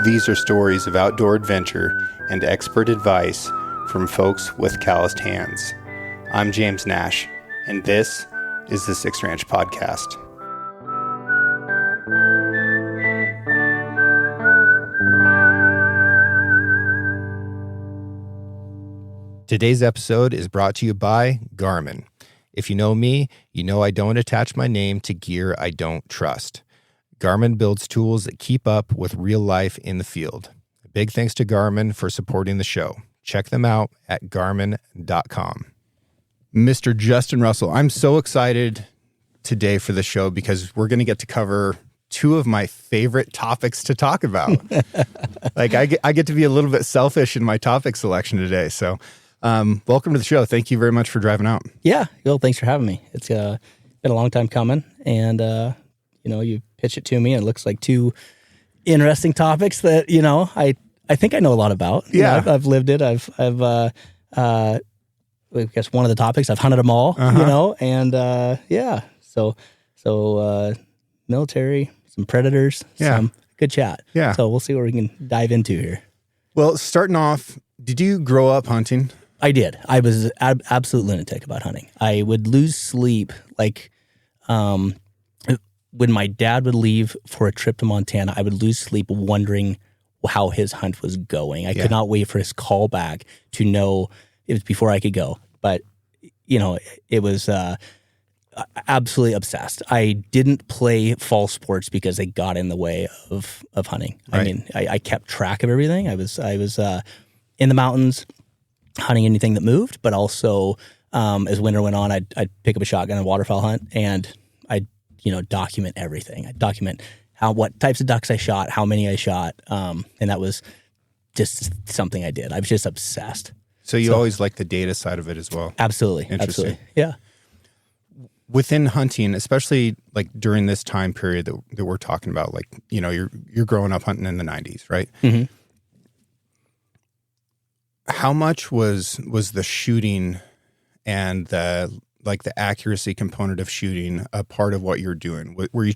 These are stories of outdoor adventure and expert advice from folks with calloused hands. I'm James Nash, and this is the Six Ranch Podcast. Today's episode is brought to you by Garmin. If you know me, you know I don't attach my name to gear I don't trust. Garmin builds tools that keep up with real life in the field. Big thanks to Garmin for supporting the show. Check them out at garmin.com. Mr. Justin Russell, I'm so excited today for the show because we're going to get to cover two of my favorite topics to talk about. I get to be a little bit selfish in my topic selection today. So welcome to the show. Thank you very much for driving out. Yeah, well, thanks for having me. It's been a long time coming, and you pitched it to me, and it looks like two interesting topics that I think I know a lot about. Yeah, I've lived it. I guess one of the topics I've hunted them all. And so military, some predators, some good chat. Yeah. So we'll see what we can dive into here. Well, starting off, did you grow up hunting? I did. I was absolute lunatic about hunting. I would lose sleep when my dad would leave for a trip to Montana. I would lose sleep wondering how his hunt was going. I could not wait for his call back to know it was before I could go. But it was absolutely obsessed. I didn't play fall sports because they got in the way of hunting. Right. I mean, I kept track of everything. I was in the mountains, hunting anything that moved, but also as winter went on, I'd pick up a shotgun and waterfowl hunt, and I'd document everything. I'd document what types of ducks I shot, how many I shot, and that was just something I did. I was just obsessed. So you always like the data side of it as well? Absolutely. Interesting. Absolutely. Yeah. Within hunting, especially like during this time period that we're talking about, like, you're growing up hunting in the 90s, right? Mm-hmm. How much was the shooting and the accuracy component of shooting a part of what you're doing? Were you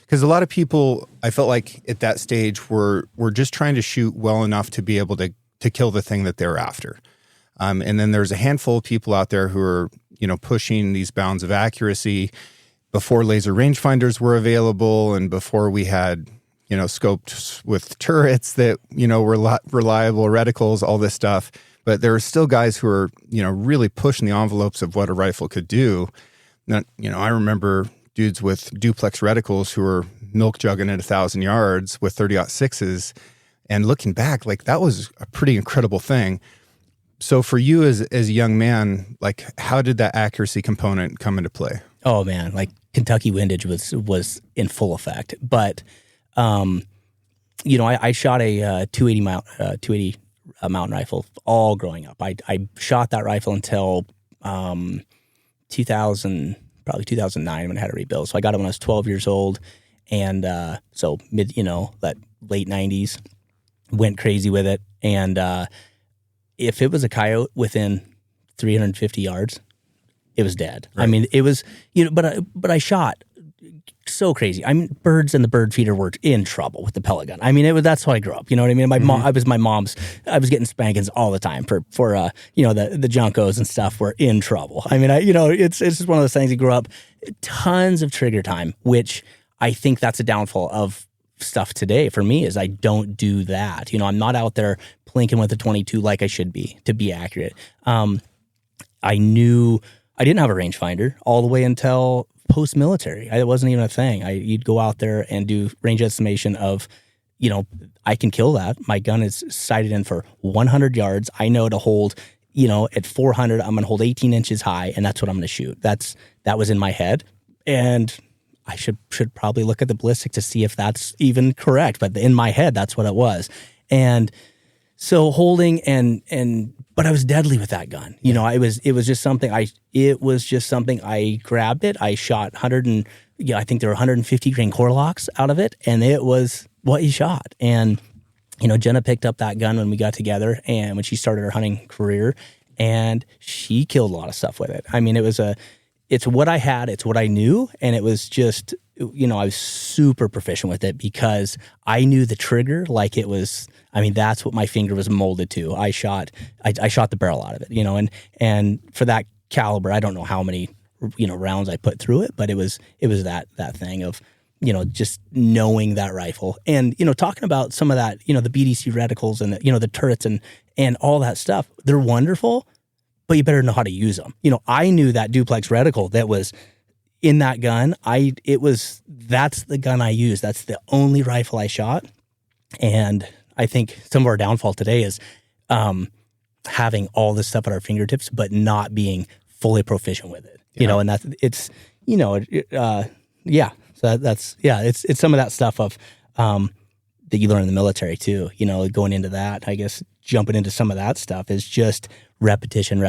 because a lot of people, I felt like at that stage were just trying to shoot well enough to be able to kill the thing that they're after. And then there's a handful of people out there who are, pushing these bounds of accuracy before laser rangefinders were available and before we had, scoped with turrets that, were reliable reticles, all this stuff. But there are still guys who are, really pushing the envelopes of what a rifle could do. Now, I remember dudes with duplex reticles who were milk jugging at 1,000 yards with 30-06s. And looking back, like, that was a pretty incredible thing. So for you as a young man, like, how did that accuracy component come into play? Oh man, like Kentucky windage was in full effect. But I shot a 280 mountain rifle all growing up. I shot that rifle until 2009 when I had to rebuild. So I got it when I was 12 years old, and so that late 90s, went crazy with it. And if it was a coyote within 350 yards, it was dead. Right. I mean, it was, but I shot so crazy. I mean, birds and the bird feeder were in trouble with the pellet gun. I mean, that's how I grew up. You know what I mean? Mom, I was getting spankings all the time for the Junkos and stuff were in trouble. I mean, it's just one of those things. You grew up, tons of trigger time, which I think that's a downfall of stuff today for me, is I don't do that. I'm not out there plinking with a 22 like I should be to be accurate. I knew I didn't have a rangefinder all the way until post-military. It wasn't even a thing. You'd go out there and do range estimation of, I can kill that. My gun is sighted in for 100 yards. I know to hold, at 400, I'm going to hold 18 inches high, and that's what I'm going to shoot. That was in my head, and I should probably look at the ballistic to see if that's even correct. But in my head, that's what it was. And so holding but I was deadly with that gun. It was just something I grabbed it. I shot I think there were 150 grain core locks out of it, and it was what he shot. And Jenna picked up that gun when we got together and when she started her hunting career, and she killed a lot of stuff with it. I mean, it was it's what I had, it's what I knew, and it was just, you know, I was super proficient with it because I knew the trigger like it was. I mean, that's what my finger was molded to. I shot the barrel out of it, you know, and for that caliber, I don't know how many, you know, rounds I put through it, but it was that thing of, you know, just knowing that rifle and, you know, talking about some of that, you know, the BDC reticles and the, you know, the turrets and all that stuff. They're wonderful, but you better know how to use them. You know, I knew that duplex reticle that was in that gun. That's the gun I used. That's the only rifle I shot. And I think some of our downfall today is having all this stuff at our fingertips, but not being fully proficient with it. Yeah. You know, and it's some of that stuff of that you learn in the military too. You know, going into that, I guess jumping into some of that stuff is just repetition.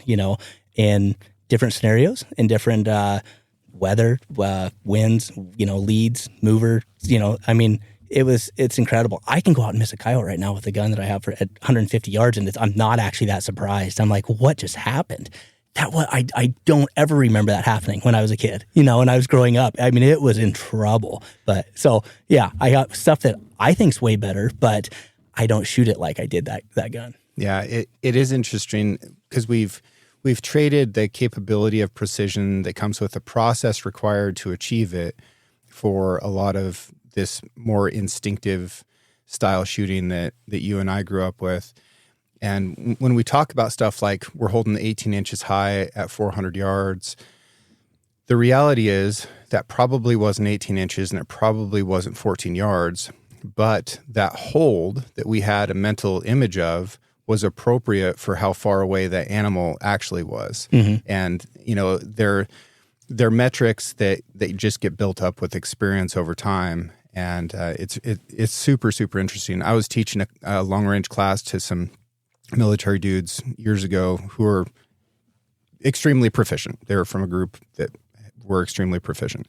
You know, in different scenarios, in different weather, winds, you know, leads, mover. You know, I mean, it's incredible. I can go out and miss a coyote right now with the gun that I have at 150 yards, and I'm not actually that surprised. I'm like, what just happened? I don't ever remember that happening when I was a kid, you know, and I was growing up. I mean, it was in trouble. But so, yeah, I got stuff that I think's way better, but I don't shoot it like I did that gun. Yeah, it is interesting because we've traded the capability of precision that comes with the process required to achieve it for a lot of this more instinctive style shooting that you and I grew up with. And when we talk about stuff like we're holding the 18 inches high at 400 yards, the reality is that probably wasn't 18 inches and it probably wasn't 14 yards, but that hold that we had a mental image of was appropriate for how far away that animal actually was. Mm-hmm. And, you know, they're metrics that just get built up with experience over time. And it's super, super interesting. I was teaching a long-range class to some military dudes years ago who were extremely proficient. They were from a group that were extremely proficient.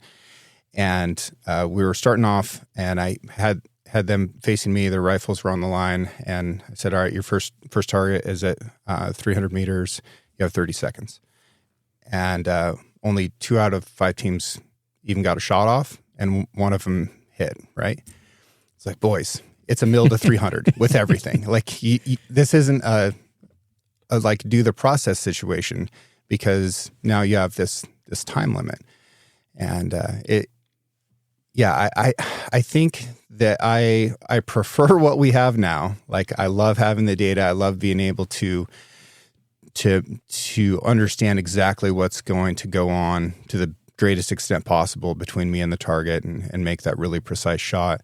And we were starting off, and I had them facing me. Their rifles were on the line, and I said, all right, your first target is at 300 meters. You have 30 seconds. And only 2 out of 5 teams even got a shot off, and one of them hit, right? It's like, boys, it's a mil to 300 with everything. Like, this isn't a like do the process situation, because now you have this time limit. And I think that I prefer what we have now. Like, I love having the data. I love being able to understand exactly what's going to go on to the greatest extent possible between me and the target and make that really precise shot.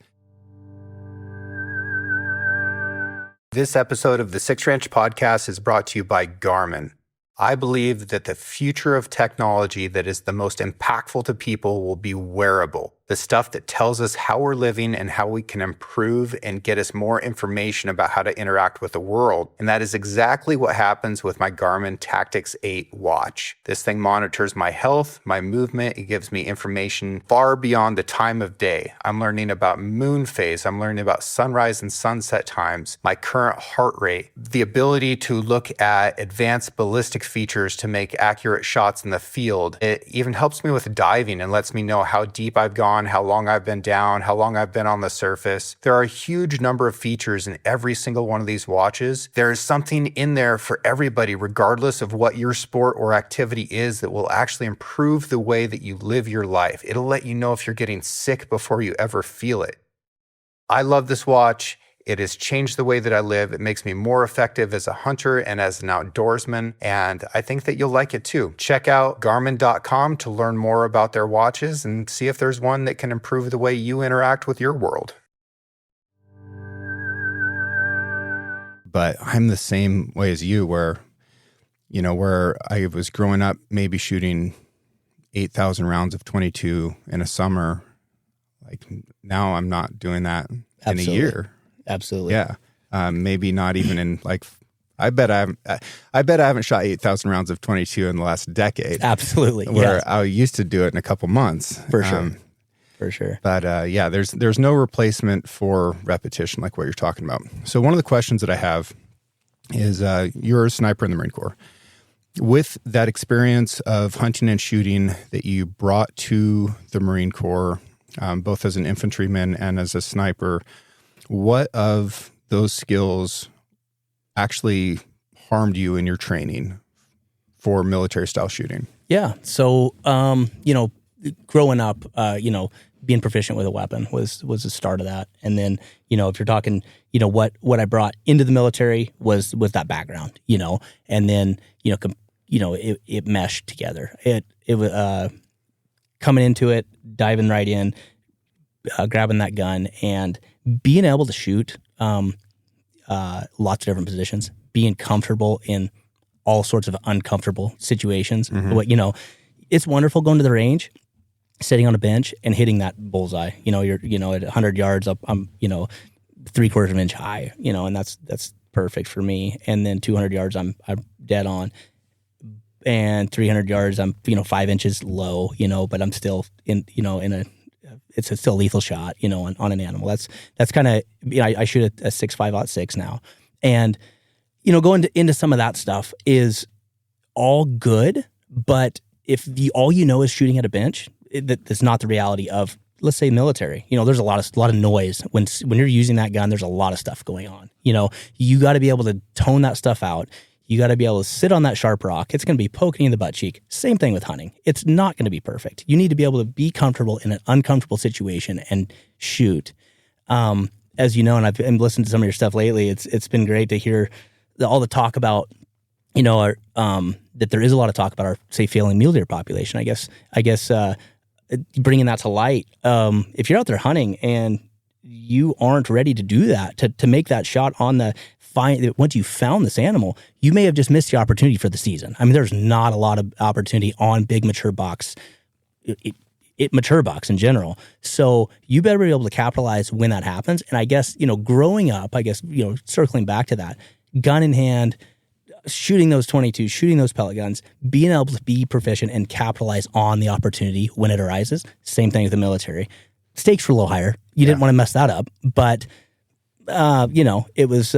This episode of the Six Ranch Podcast is brought to you by Garmin. I believe that the future of technology that is the most impactful to people will be wearable. The stuff that tells us how we're living and how we can improve and get us more information about how to interact with the world. And that is exactly what happens with my Garmin Tactix 8 watch. This thing monitors my health, my movement. It gives me information far beyond the time of day. I'm learning about moon phase. I'm learning about sunrise and sunset times, my current heart rate, the ability to look at advanced ballistic features to make accurate shots in the field. It even helps me with diving and lets me know how deep I've gone, how long I've been down, how long I've been on the surface. There are a huge number of features in every single one of these watches. There is something in there for everybody, regardless of what your sport or activity is, that will actually improve the way that you live your life. It'll let you know if you're getting sick before you ever feel it. I love this watch. It has changed the way that I live. It makes me more effective as a hunter and as an outdoorsman, and I think that you'll like it too. Check out Garmin.com to learn more about their watches and see if there's one that can improve the way you interact with your world. But I'm the same way as you, where I was growing up maybe shooting 8,000 rounds of 22 in a summer. Like, now I'm not doing that in a year. Absolutely. Yeah. Maybe not even in like, I bet I haven't shot 8,000 rounds of 22 in the last decade. Absolutely. Where I used to do it in a couple months. For sure. For sure. But there's no replacement for repetition like what you're talking about. So one of the questions that I have is, you're a sniper in the Marine Corps. with that experience of hunting and shooting that you brought to the Marine Corps, both as an infantryman and as a sniper, what of those skills actually harmed you in your training for military style shooting? Yeah. So, growing up, being proficient with a weapon was the start of that. And then, if you're talking, what I brought into the military was that background, and then, it meshed together. It was, coming into it, diving right in, grabbing that gun and being able to shoot, lots of different positions, being comfortable in all sorts of uncomfortable situations. Mm-hmm. It's wonderful going to the range, sitting on a bench and hitting that bullseye. You're at 100 yards up, I'm 3/4 of an inch high, and that's perfect for me. And then 200 yards, I'm dead on. And 300 yards, I'm 5 inches low, but I'm still it's still a lethal shot, on an animal. That's kind of, I shoot a 6.5-06 now. And, going into some of that stuff is all good, but if all is shooting at a bench, that's not the reality of, let's say, military. There's a lot of noise when you're using that gun. There's a lot of stuff going on. You got to be able to tone that stuff out. You got to be able to sit on that sharp rock. It's going to be poking you in the butt cheek. Same thing with hunting. It's not going to be perfect. You need to be able to be comfortable in an uncomfortable situation and shoot. As you know, and I've been listening to some of your stuff lately. It's been great to hear all the talk about, that there is a lot of talk about our, say, failing mule deer population. I guess bringing that to light. If you're out there hunting and you aren't ready to do that, to make that shot on the once you found this animal, you may have just missed the opportunity for the season. I mean, there's not a lot of opportunity on big mature bucks, mature bucks in general. So you better be able to capitalize when that happens. And I guess, growing up, circling back to that, gun in hand, shooting those 22, shooting those pellet guns, being able to be proficient and capitalize on the opportunity when it arises. Same thing with the military. Stakes were a little higher. You didn't want to mess that up, but it was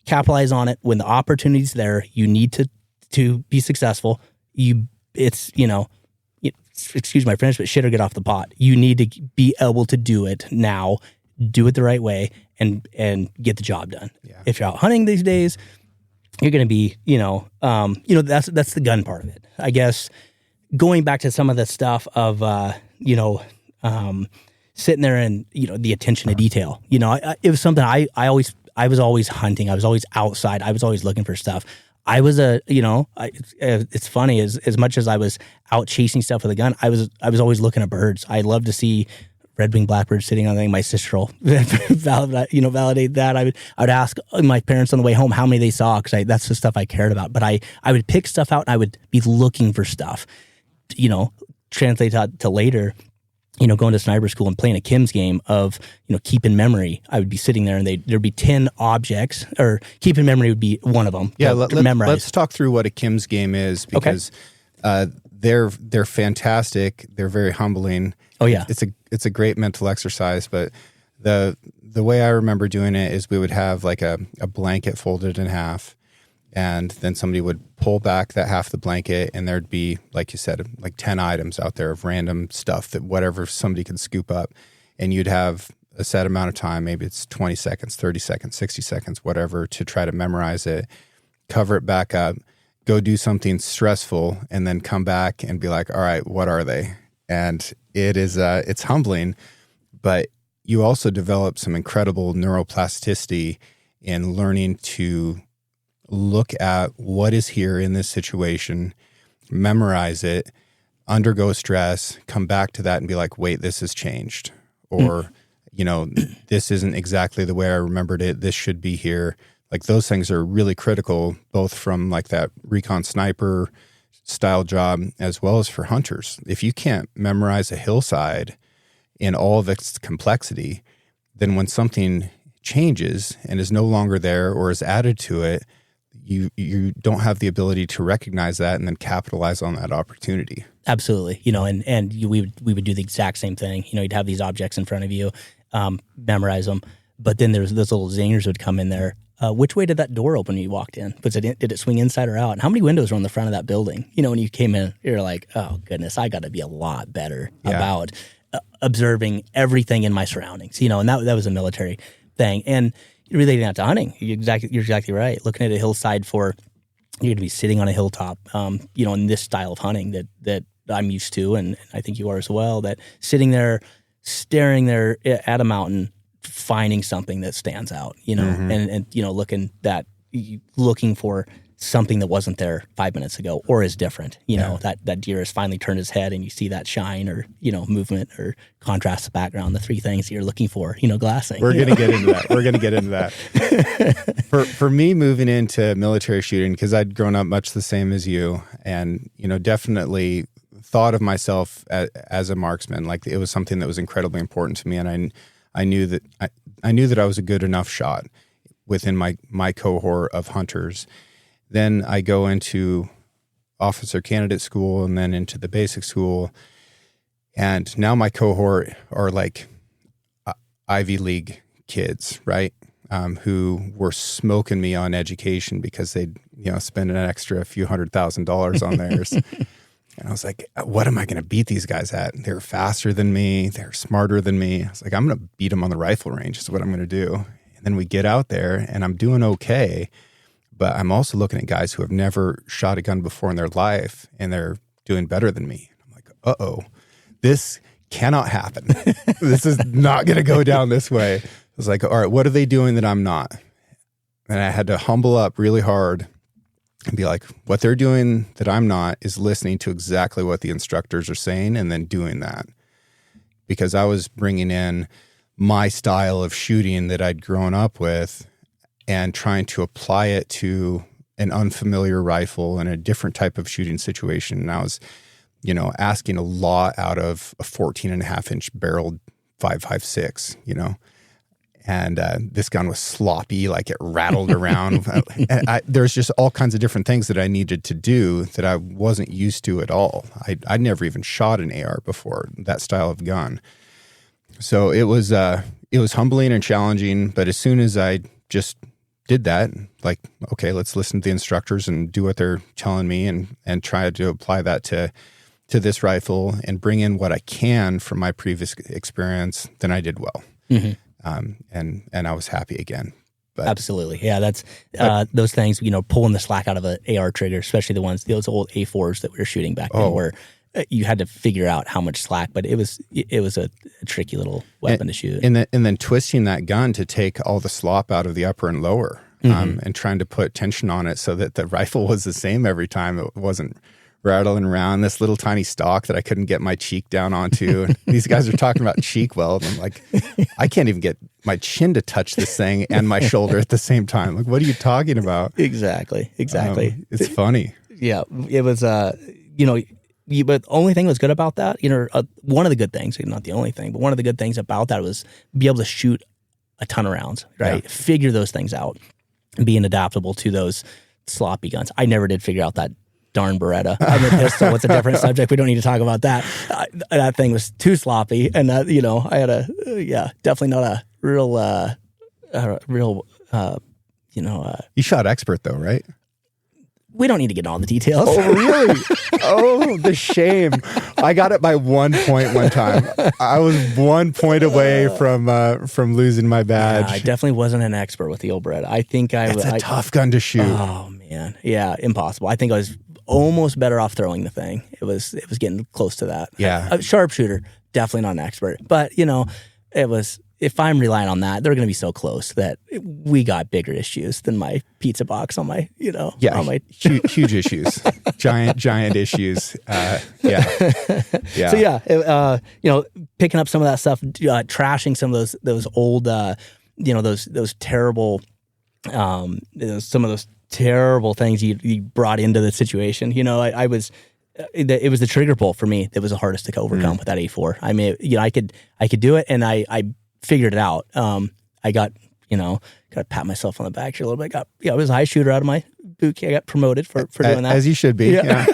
capitalize on it when the opportunity's there. You need to be successful. Excuse my French, but shit or get off the pot. You need to be able to do it now, do it the right way, and get the job done. Yeah. If you're out hunting these days, you're going to be, that's the gun part of it. I guess going back to some of the stuff of, sitting there and, the attention to detail, it was something I was always hunting. I was always outside. I was always looking for stuff. I was it's funny, as much as I was out chasing stuff with a gun, I was always looking at birds. I love to see red-winged blackbirds sitting on thing. My sister will validate that. I would ask my parents on the way home how many they saw, because that's the stuff I cared about. But I would pick stuff out and I would be looking for stuff, translate that to later, going to sniper school and playing a Kim's game of, keep in memory. I would be sitting there and there'd be 10 objects, or keep in memory would be one of them. Yeah, let's talk through what a Kim's game is, because they're fantastic. They're very humbling. Oh yeah. It's a great mental exercise, but the way I remember doing it is we would have like a blanket folded in half, and then somebody would pull back that half the blanket, and there'd be, like you said, like 10 items out there of random stuff that whatever somebody could scoop up, and you'd have a set amount of time, maybe it's 20 seconds, 30 seconds, 60 seconds, whatever, to try to memorize it, cover it back up, go do something stressful, and then come back and be like, all right, what are they? And it's humbling, but you also develop some incredible neuroplasticity in learning to look at what is here in this situation, memorize it, undergo stress, come back to that and be like, wait, this has changed. Or, this isn't exactly the way I remembered it. This should be here. Like, those things are really critical, both from like that recon sniper style job as well as for hunters. If you can't memorize a hillside in all of its complexity, then when something changes and is no longer there or is added to it, you don't have the ability to recognize that and then capitalize on that opportunity. Absolutely. And we would do the exact same thing. You'd have these objects in front of you, memorize them, but then there's those little zingers would come in there. which way did that door open when you walked in? Did it swing inside or out? And how many windows were on the front of that building? When you came in, you're like, oh goodness, I got to be a lot better about observing everything in my surroundings. And that was a military thing. And relating that to hunting, you're exactly right. Looking at a hillside you're going to be sitting on a hilltop, in this style of hunting that I'm used to, and I think you are as well, that sitting there, staring there at a mountain, finding something that stands out, and looking for something that wasn't there 5 minutes ago or is different, that deer has finally turned his head and you see that shine or, movement or contrast the background, the three things that you're looking for, glassing. We're going to get into that. For me, moving into military shooting, because I'd grown up much the same as you and, definitely thought of myself as a marksman. Like it was something that was incredibly important to me. And I knew that I was a good enough shot within my cohort of hunters. Then I go into officer candidate school and then into the basic school. And now my cohort are like Ivy League kids, right? Who were smoking me on education because they'd, spend an extra few $100,000 on theirs. And I was like, what am I going to beat these guys at? They're faster than me. They're smarter than me. I was like, I'm going to beat them on the rifle range is what I'm going to do. And then we get out there and I'm doing okay. But I'm also looking at guys who have never shot a gun before in their life and they're doing better than me. I'm like, uh-oh, this cannot happen. This is not going to go down this way. I was like, all right, what are they doing that I'm not? And I had to humble up really hard and be like, what they're doing that I'm not is listening to exactly what the instructors are saying and then doing that. Because I was bringing in my style of shooting that I'd grown up with and trying to apply it to an unfamiliar rifle and a different type of shooting situation. And I was, asking a lot out of a 14.5-inch barreled 5.56, And this gun was sloppy, like it rattled around. There's just all kinds of different things that I needed to do that I wasn't used to at all. I'd never even shot an AR before, that style of gun. So it was humbling and challenging. But as soon as I just did that, like, okay, let's listen to the instructors and do what they're telling me and try to apply that to this rifle and bring in what I can from my previous experience, then I did well. Mm-hmm. And I was happy again. But, absolutely. Yeah, that's those things, pulling the slack out of an AR trigger, especially those old A4s that we were shooting back then where you had to figure out how much slack, but it was a tricky little weapon to shoot. And then twisting that gun to take all the slop out of the upper and lower and trying to put tension on it so that the rifle was the same every time. It wasn't rattling around this little tiny stock that I couldn't get my cheek down onto. And these guys are talking about cheek weld. And I'm like, I can't even get my chin to touch this thing and my shoulder at the same time. Like, what are you talking about? Exactly. It's funny. Yeah. It was, but the only thing that was good about that, one of the good things, not the only thing, but one of the good things about that was be able to shoot a ton of rounds, right? Yeah. Figure those things out and being adaptable to those sloppy guns. I never did figure out that darn Beretta. I mean, pistol, it's a different subject. We don't need to talk about that. That thing was too sloppy. And, I had definitely not a real, You shot expert though, right? We don't need to get into all the details. Oh, really? Oh, the shame. I got it by 1 point one time. I was 1 point away from losing my badge. Yeah, I definitely wasn't an expert with the old Beretta. I think It's a tough gun to shoot. Oh, man. Yeah, impossible. I think I was almost better off throwing the thing. It was getting close to that. Yeah. A sharpshooter, definitely not an expert. But, it was... If I'm relying on that, they're going to be so close that we got bigger issues than my pizza box on my, on my huge issues, giant issues. Yeah. So picking up some of that stuff, trashing some of those old, those terrible, some of those terrible things you brought into the situation. I was. It was the trigger pull for me that was the hardest to overcome with that A4. I mean, I could do it, and I figured it out. I got to pat myself on the back here a little bit. I was a high shooter out of my boot camp. I got promoted for doing that, as you should be. Yeah.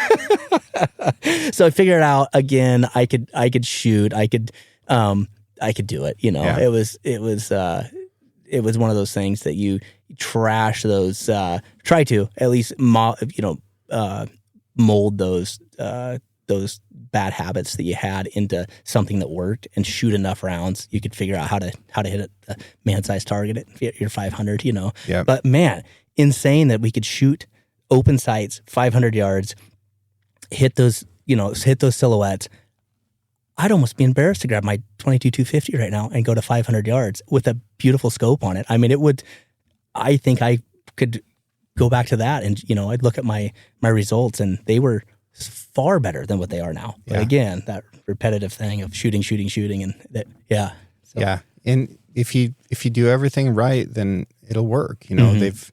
So I figured it out again. I could shoot. I could do it. It was one of those things that you trash those, try to at least, mold those bad habits that you had into something that worked, and shoot enough rounds. You could figure out how to hit a man-sized target at your 500, Yeah. But man, insane that we could shoot open sights, 500 yards, hit those silhouettes. I'd almost be embarrassed to grab my 22-250 right now and go to 500 yards with a beautiful scope on it. I mean, I think I could go back to that and, I'd look at my results, and they were far better than what they are now. But again, that repetitive thing of shooting, and that, yeah. So. Yeah. And if you do everything right, then it'll work. The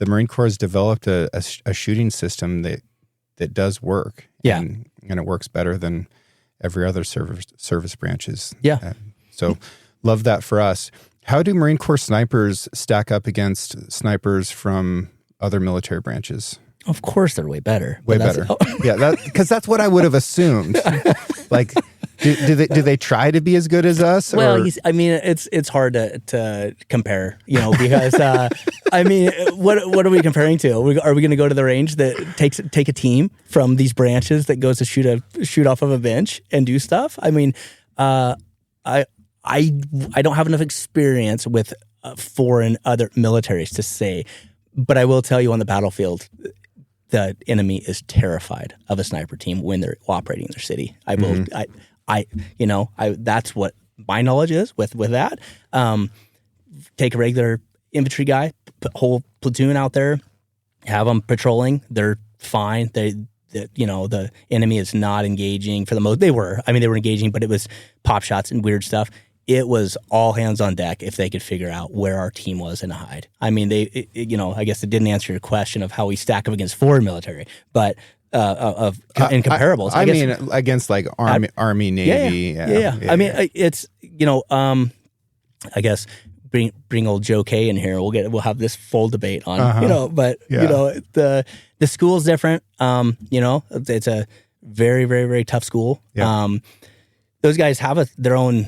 Marine Corps has developed a shooting system that does work. Yeah. And it works better than every other service branches. Yeah. So love that for us. How do Marine Corps snipers stack up against snipers from other military branches? Of course, they're way better. Way better. Yeah, because that's what I would have assumed. Like, do they try to be as good as us? Well, it's hard to compare, because what are we comparing to? Are we going to go to the range that take a team from these branches that goes to shoot off of a bench and do stuff? I mean, I don't have enough experience with foreign other militaries to say, but I will tell you on the battlefield, the enemy is terrified of a sniper team when they're operating in their city. I will, that's what my knowledge is with that. Take a regular infantry guy, put whole platoon out there, have them patrolling. They're fine. The enemy is not engaging for the most. They were engaging, but it was pop shots and weird stuff. It was all hands on deck if they could figure out where our team was in a hide. I mean, I guess it didn't answer your question of how we stack up against foreign military, but in comparables. I mean, against like Army, Navy. Yeah. I mean, it's I guess bring old Joe K in here. We'll have this full debate on the school's different. It's a very, very, very tough school. Yeah. Those guys have their own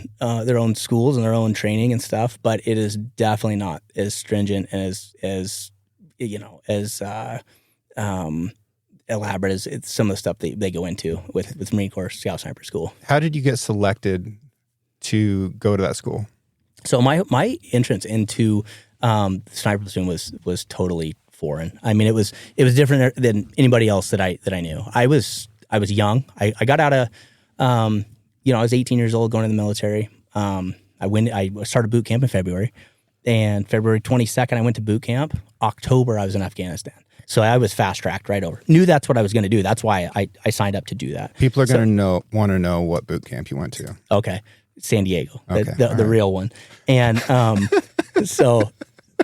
schools and their own training and stuff, but it is definitely not as stringent as elaborate as some of the stuff they go into with Marine Corps Scout Sniper School. How did you get selected to go to that school? So my entrance into the sniper platoon was totally foreign. I mean, it was different than anybody else that I knew. I was young. I got out of I was 18 years old going to the military. I started boot camp in February, and February 22nd, I went to boot camp. October, I was in Afghanistan. So I was fast-tracked right over. Knew that's what I was going to do. That's why I signed up to do that. People are going to want to know what boot camp you went to. Okay. San Diego, okay. the real one. And so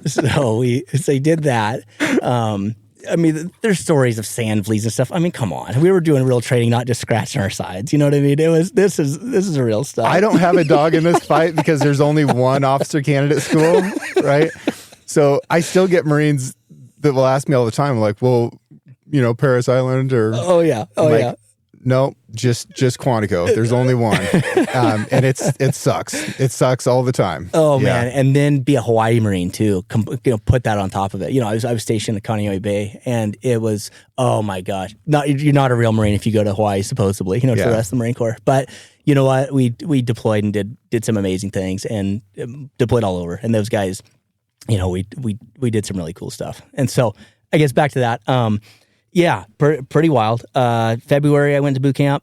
we did that. I mean, there's stories of sand fleas and stuff. I mean, come on. We were doing real training, not just scratching our sides. You know what I mean? This is real stuff. I don't have a dog in this fight because there's only one officer candidate school, right? So I still get Marines that will ask me all the time, like, well, Paris Island or... Oh, yeah. Yeah. No, just Quantico. There's only one, and it sucks. It sucks all the time. Oh man, and then be a Hawaii Marine too. Put that on top of it. I was stationed at Kaneohe Bay, and it was, oh my gosh, you're not a real Marine if you go to Hawaii, supposedly. To the rest of the Marine Corps. But you know what? We deployed and did some amazing things, and deployed all over. And those guys, we did some really cool stuff. And so I guess back to that. Yeah, pretty wild. February, I went to boot camp.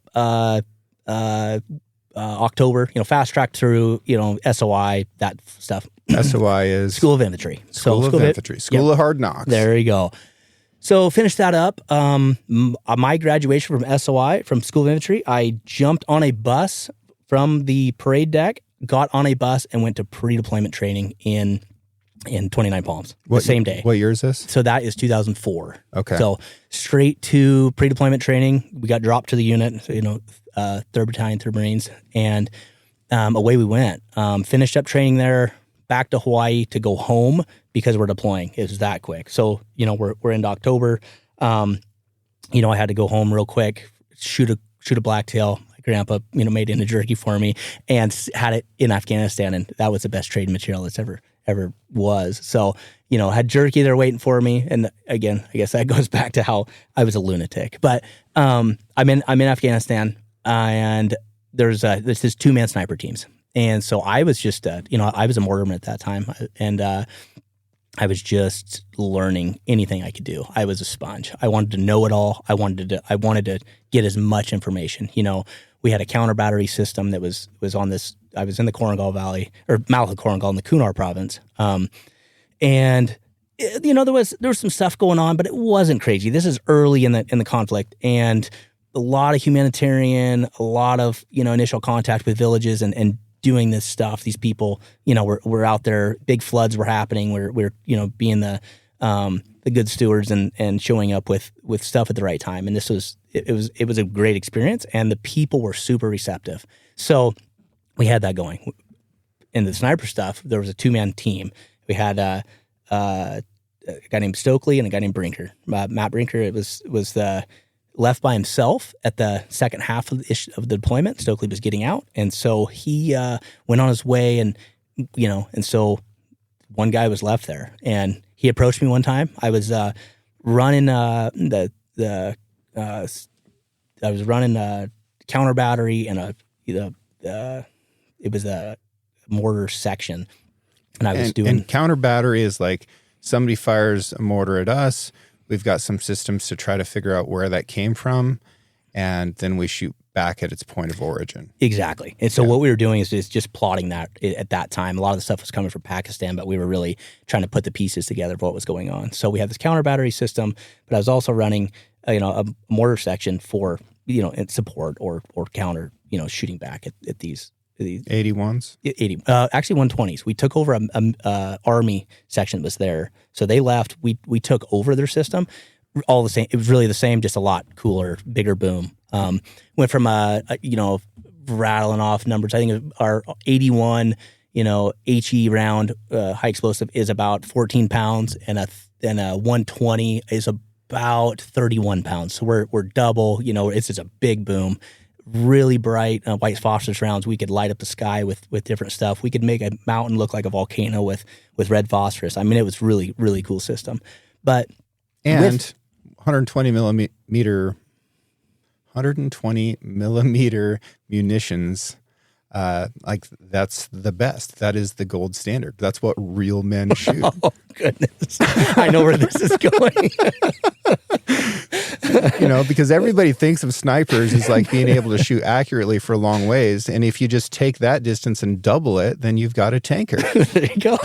October, fast tracked through, SOI, that stuff. SOI is School of Infantry. School of Infantry. School of Hard Knocks. There you go. So finished that up. My graduation from SOI, from School of Infantry, I jumped on a bus from the parade deck, got on a bus, and went to pre-deployment training in 29 Palms the same day. What year is this? So that is 2004. Okay. So straight to pre-deployment training. We got dropped to the unit, 3rd Battalion, 3rd Marines, and away we went. Finished up training there, back to Hawaii to go home because we're deploying. It was that quick. So, we're into October. I had to go home real quick, shoot a blacktail. My grandpa, made it in a jerky for me and had it in Afghanistan, and that was the best trade material that's ever ever was. So, had jerky there waiting for me. And again, I guess that goes back to how I was a lunatic. But I'm in Afghanistan, and there's this 2-man sniper teams. And so I was just, I was a mortarman at that time, and I was just learning anything I could do. I was a sponge. I wanted to know it all. I wanted to get as much information. We had a counter battery system that was on this. I was in the Korengal Valley, or mouth of Korengal in the Kunar province, and there was some stuff going on, but it wasn't crazy. This is early in the conflict, and a lot of humanitarian, a lot of initial contact with villages and doing this stuff. These people, we're out there. Big floods were happening. We're being the good stewards and showing up with stuff at the right time. And it was a great experience, and the people were super receptive. So we had that going. In the sniper stuff, there was a 2-man team. We had a guy named Stokely and a guy named Brinker. Matt Brinker, it was the left by himself at the second half of the deployment. Stokely was getting out, and so he went on his way, and so one guy was left there, and he approached me one time. I was running I was running a counter battery and it was a mortar section, and I was doing. And counter battery is like somebody fires a mortar at us. We've got some systems to try to figure out where that came from, and then we shoot back at its point of origin. Exactly. And so what we were doing is just plotting that at that time. A lot of the stuff was coming from Pakistan, but we were really trying to put the pieces together of what was going on. So we had this counter battery system, but I was also running a mortar section for support or counter shooting back at these 81s? 80. Actually 120s. We took over a army section that was there. So they left. We took over their system. All the same. It was really the same, just a lot cooler, bigger boom. Went from rattling off numbers. I think our 81 HE round high explosive is about 14 pounds, and a 120 is about 31 pounds. So we're double. It's just a big boom. Really bright white phosphorus rounds. We could light up the sky with different stuff. We could make a mountain look like a volcano with red phosphorus. I mean, it was really, really cool system. But 120 millimeter munitions. That's the best. That is the gold standard. That's what real men shoot. Oh goodness. I know where this is going. Because everybody thinks of snipers as like being able to shoot accurately for long ways. And if you just take that distance and double it, then you've got a tanker. There you go.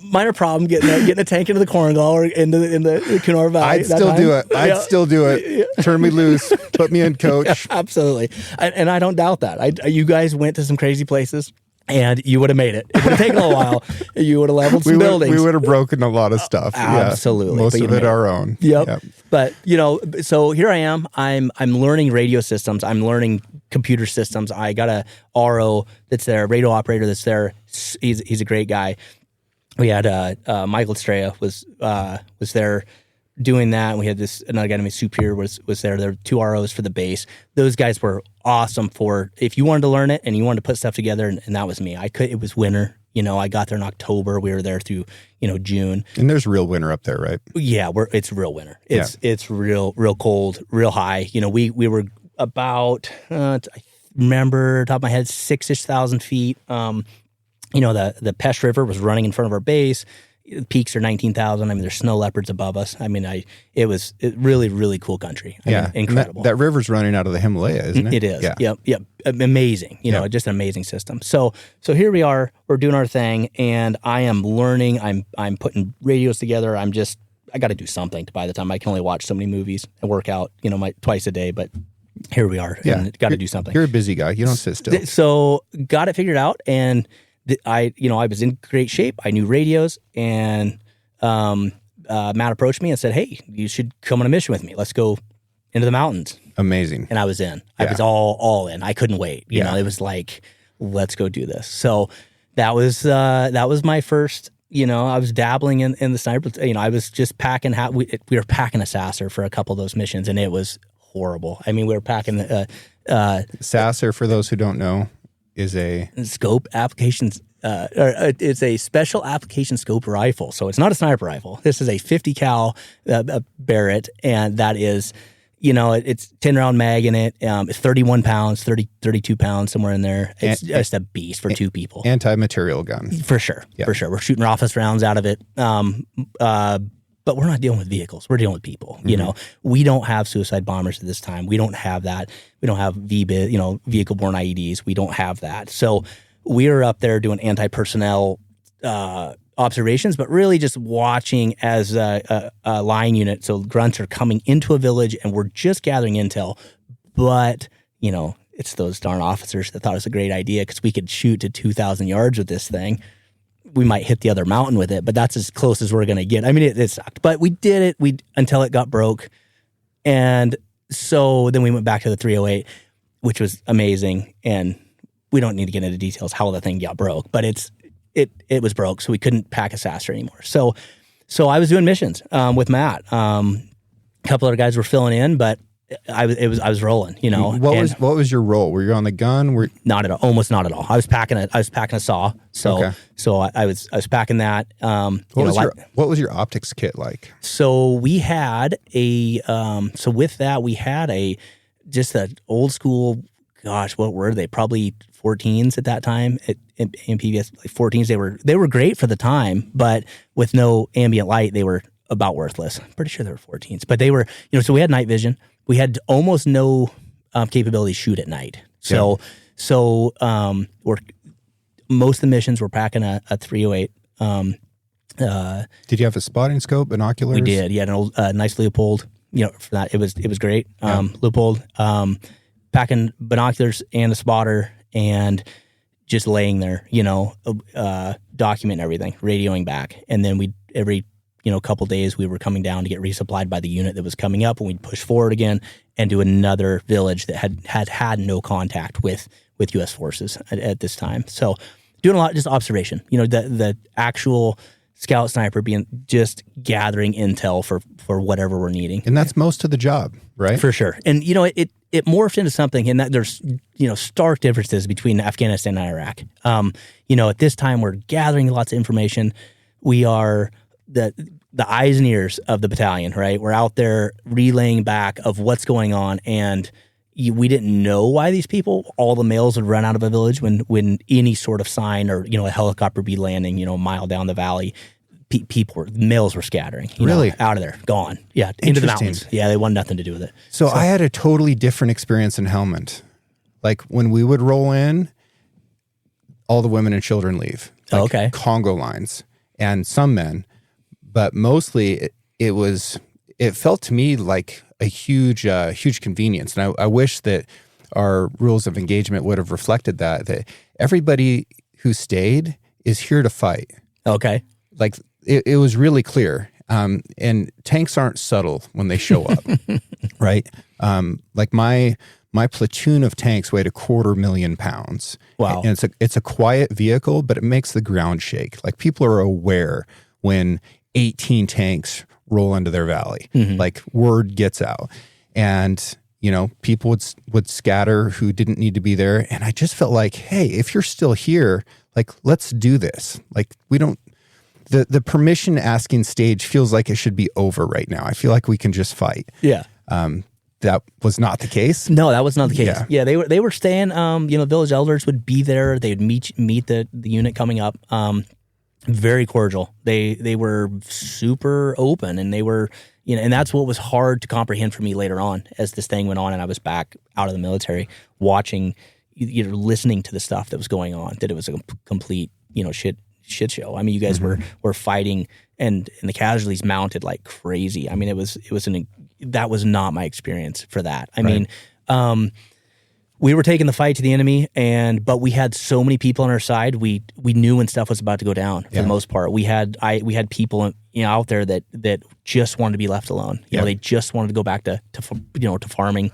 Minor problem getting a tank into the Korengal or in the Kunar Valley. I'd still do it. Turn me loose. Put me in, coach. Yeah, absolutely. And I don't doubt that. You guys went to some crazy places, and you would have made it. It would have taken a while. You would have leveled some buildings. We would have broken a lot of stuff. Absolutely. Yeah. Most of it our own. Yep. But, so here I am. I'm learning radio systems. I'm learning computer systems. I got a RO that's there, a radio operator that's there. He's a great guy. We had Michael Estrella was there doing that. And we had another guy named Superior was there. There were 2 ROs for the base. Those guys were awesome for if you wanted to learn it and you wanted to put stuff together, and that was me. It was winter. I got there in October. We were there through June. And there's real winter up there, right? Yeah, it's real winter. It's real cold, real high. We were about I remember top of my head 6,000 feet. The Pesh River was running in front of our base. The peaks are 19,000. I mean, there's snow leopards above us. I mean, it was really, really cool country. I mean, incredible. That river's running out of the Himalaya, isn't it? It is. Yeah. Yep. Amazing. Just an amazing system. So here we are. We're doing our thing, and I am learning. I'm putting radios together. I got to do something by the time I can only watch so many movies and work out, twice a day. But here we are. Yeah. And got to do something. You're a busy guy. You don't sit still. So got it figured out, and I was in great shape. I knew radios, and Matt approached me and said, "Hey, you should come on a mission with me. Let's go into the mountains." Amazing. And I was in. I was all in. I couldn't wait. It was like, let's go do this. So that was my first. I was dabbling in the sniper. I was just packing. We were packing a Sasser for a couple of those missions, and it was horrible. I mean, we were packing Sasser, for those who don't know, is a scope applications. It's a special application scope rifle. So it's not a sniper rifle. This is a 50 cal Barrett, and that is, it's 10 round mag in it. It's 31 pounds, 32 pounds, somewhere in there. It's just a beast for two people. Anti-material gun. For sure. For sure. We're shooting office rounds out of it. But we're not dealing with vehicles. We're dealing with people. We don't have suicide bombers at this time. We don't have that. We don't have vehicle-borne IEDs. We don't have that. So we are up there doing anti-personnel observations, but really just watching as a line unit. So grunts are coming into a village, and we're just gathering intel. But, it's those darn officers that thought it was a great idea because we could shoot to 2,000 yards with this thing. We might hit the other mountain with it, but that's as close as we're going to get. I mean, it sucked, but we did it until it got broke. And so then we went back to the 308, which was amazing. And we don't need to get into details how the thing got broke, but it was broke, so we couldn't pack a SASR anymore. So I was doing missions with Matt. A couple other guys were filling in, but I was rolling, What was your role? Were you on the gun? Not at all. Almost not at all. I was packing a saw. So I was packing that. What was your optics kit like? So we had with that we had just an old school. Gosh, what were they? Probably 14s at that time. In PBS, like 14s. They were great for the time, but with no ambient light, they were about worthless. I'm pretty sure they were 14s, but they were. So we had night vision. We had almost no capability to shoot at night. So most of the missions were packing a 308. Did you have a spotting scope, binoculars? We did. You had an old nice Leupold. For that it was great. Leupold, packing binoculars and a spotter, and just laying there. Documenting everything, radioing back, and then every couple days we were coming down to get resupplied by the unit that was coming up, and we'd push forward again and do another village that had no contact with U.S. forces at this time. So doing a lot just observation. The actual scout sniper being just gathering intel for whatever we're needing. And that's most of the job, right? For sure. And it morphed into something, and that there's stark differences between Afghanistan and Iraq. At this time we're gathering lots of information. We are the eyes and ears of the battalion, right? We're out there relaying back of what's going on, and we didn't know why these people, all the males would run out of a village when any sort of sign or, a helicopter be landing, a mile down the valley. Males were scattering, really? Out of there, gone. Yeah, into the mountains. Yeah, they wanted nothing to do with it. So I had a totally different experience in Helmand. Like when we would roll in, all the women and children leave. Like okay. Congo lines and some men. But mostly it felt to me like a huge convenience. And I wish that our rules of engagement would have reflected that everybody who stayed is here to fight. Okay. Like it was really clear. And tanks aren't subtle when they show up, right? Like my platoon of tanks weighed 250,000 pounds. Wow. And it's a quiet vehicle, but it makes the ground shake. Like people are aware when 18 tanks roll into their valley. Mm-hmm. Like word gets out, and people would scatter who didn't need to be there. And I just felt like, hey, if you're still here, like let's do this. Like we don't. The permission asking stage feels like it should be over right now. I feel like we can just fight. Yeah. That was not the case. No, that was not the case. Yeah, they were staying. Village elders would be there. They would meet the unit coming up. Very cordial. They were super open, and they were, and that's what was hard to comprehend for me later on as this thing went on, and I was back out of the military, watching, listening to the stuff that was going on. That it was a complete, shit show. I mean, you guys were fighting, and the casualties mounted like crazy. I mean, that was not my experience for that. I mean, we were taking the fight to the enemy, but we had so many people on our side. We knew when stuff was about to go down. For the most part, we had people out there that just wanted to be left alone. They just wanted to go back to farming,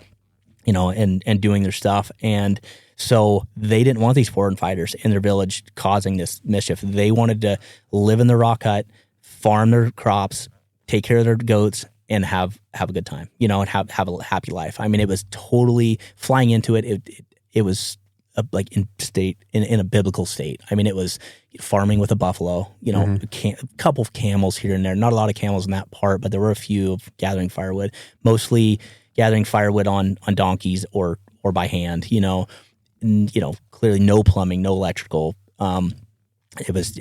and doing their stuff. And so they didn't want these foreign fighters in their village causing this mischief. They wanted to live in their rock hut, farm their crops, take care of their goats, and have a good time, and have a happy life. I mean, it was totally flying into it. It was like in a biblical state. I mean, it was farming with a buffalo, a couple of camels here and there. Not a lot of camels in that part, but there were a few of gathering firewood, mostly gathering firewood on donkeys or by hand, clearly no plumbing, no electrical. It was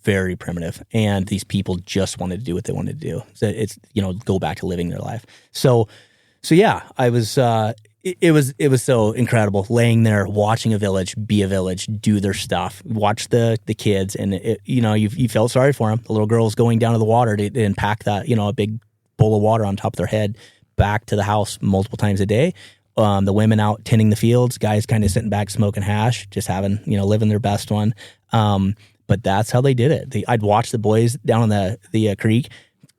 very primitive, and these people just wanted to do what they wanted to do. So it's, go back to living their life. So yeah, I was, it was so incredible laying there, watching a village be a village, do their stuff, watch the kids, and you felt sorry for them. The little girls going down to the water and pack that, a big bowl of water on top of their head back to the house multiple times a day. The women out tending the fields, guys kind of sitting back smoking hash, just having, living their best one. But that's how they did it. I'd watch the boys down on the creek,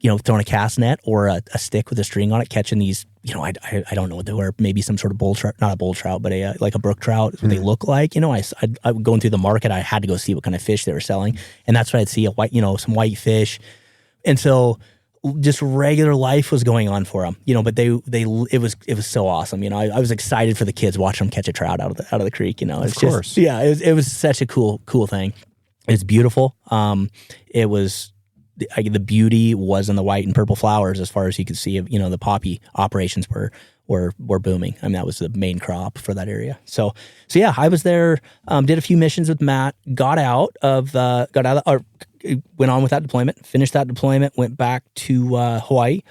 throwing a cast net or a stick with a string on it, catching these, I don't know what they were, maybe some sort of bull trout, not a bull trout, but like a brook trout, what they look like. I going through the market, I had to go see what kind of fish they were selling. And that's when I'd see some white fish. And so just regular life was going on for them, but it was so awesome. I was excited for the kids, watching them catch a trout out of the creek, Of course. It was such a cool thing. It's beautiful. It was, the beauty was in the white and purple flowers as far as you could see. The poppy operations were booming. I mean, that was the main crop for that area. So yeah, I was there, did a few missions with Matt, went on with that deployment, finished that deployment, went back to Hawaii,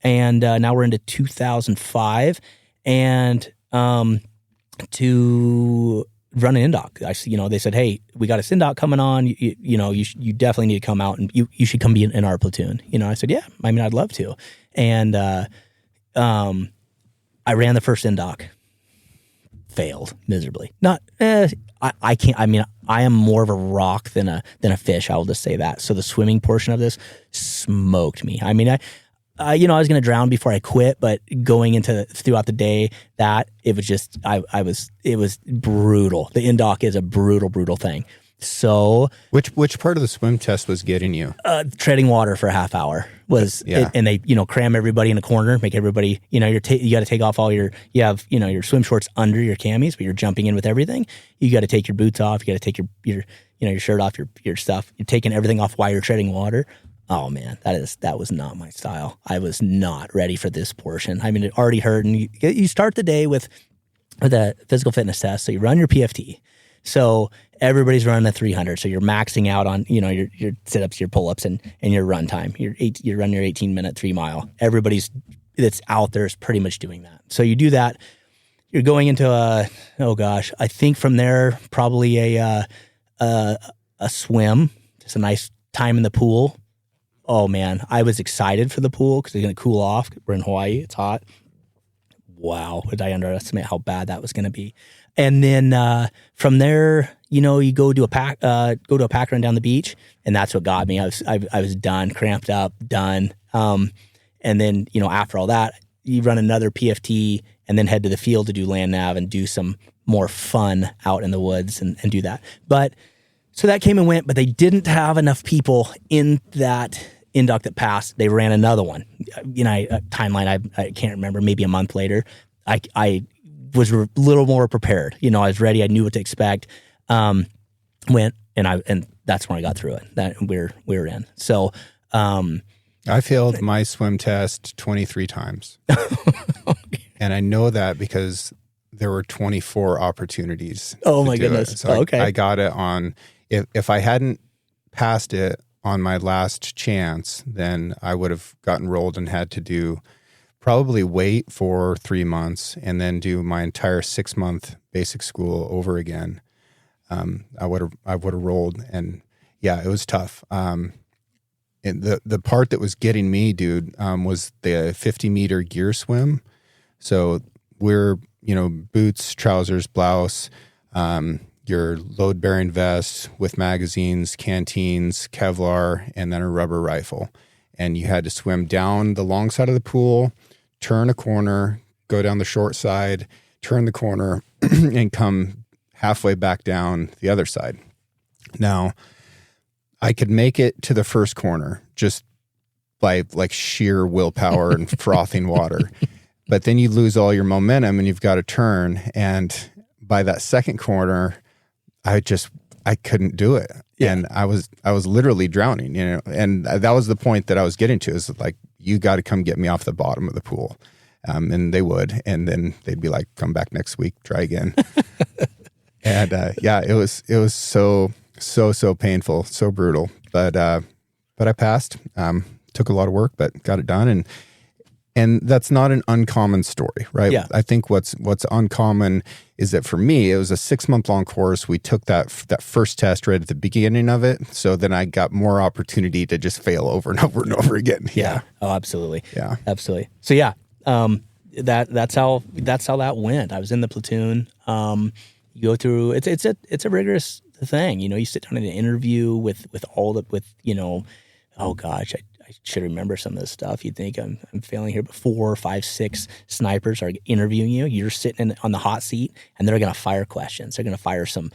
and now we're into 2005, and to run an indoc. They said, hey, we got a SINDOC coming on. You definitely need to come out, and you should come be in our platoon. I said, yeah, I mean, I'd love to. And I ran the first indoc, failed miserably. Not, I can't. I mean, I am more of a rock than a fish. I will just say that. So the swimming portion of this smoked me. I mean, I was going to drown before I quit, but going throughout the day, it was just, it was brutal. The indoc is a brutal thing. So which part of the swim test was getting you? Treading water for a half hour was, and they, cram everybody in a corner, make everybody, you got to take off all your swim shorts under your camis, but you're jumping in with everything. You got to take your boots off. You got to take your shirt off, your stuff. You're taking everything off while you're treading water. Oh man, that was not my style. I was not ready for this portion. I mean, it already hurt, and you start the day with a physical fitness test. So you run your PFT. So everybody's running a 300. So you're maxing out on your sit-ups, your pull-ups, and your run time. You're running your 18-minute 3 mile. Everybody's that's out there is pretty much doing that. So you do that. You're going into I think from there probably a swim, just a nice time in the pool. Oh man, I was excited for the pool because it's going to cool off. We're in Hawaii; it's hot. Wow, did I underestimate how bad that was going to be? And then from there, you go to a pack run down the beach, and that's what got me. I was done, cramped up, done. And then after all that, you run another PFT, and then head to the field to do land nav and do some more fun out in the woods and do that. But so that came and went, but they didn't have enough people in that indoc that passed. They ran another one. Timeline, I can't remember, maybe a month later. I was a little more prepared. I was ready. I knew what to expect. Went, and that's when I got through it. That we're in. So I failed my swim test 23 times. And I know that because there were 24 opportunities. Oh my goodness. So okay. I got it on, if I hadn't passed it on my last chance, then I would have gotten rolled and had to probably wait for 3 months and then do my entire 6-month basic school over again. I would have rolled, and yeah, it was tough. And the part that was getting me, dude, was the 50-meter gear swim. So we're, boots, trousers, blouse, your load-bearing vest with magazines, canteens, Kevlar, and then a rubber rifle. And you had to swim down the long side of the pool, turn a corner, go down the short side, turn the corner, and come halfway back down the other side. Now, I could make it to the first corner just by like sheer willpower and frothing water. But then you lose all your momentum and you've got to turn. And by that second corner, I couldn't do it. Yeah. And I was literally drowning, and that was the point that I was getting to, is like, you got to come get me off the bottom of the pool. And they would, and then they'd be like, come back next week, try again. And it was so painful, so brutal, but I passed. Took a lot of work, but got it done. And that's not an uncommon story, right? Yeah. I think what's uncommon is that for me, it was a 6-month-long course. We took that first test right at the beginning of it. So then I got more opportunity to just fail over and over and over again. Yeah. Oh, absolutely. Yeah. Absolutely. So that's how that went. I was in the platoon. You go through, it's a rigorous thing. You sit down in an interview with oh gosh, I should remember some of this stuff. You'd think I'm failing here, but 4, 5, 6 snipers are interviewing you. You're sitting on the hot seat, and they're going to fire questions. They're going to fire some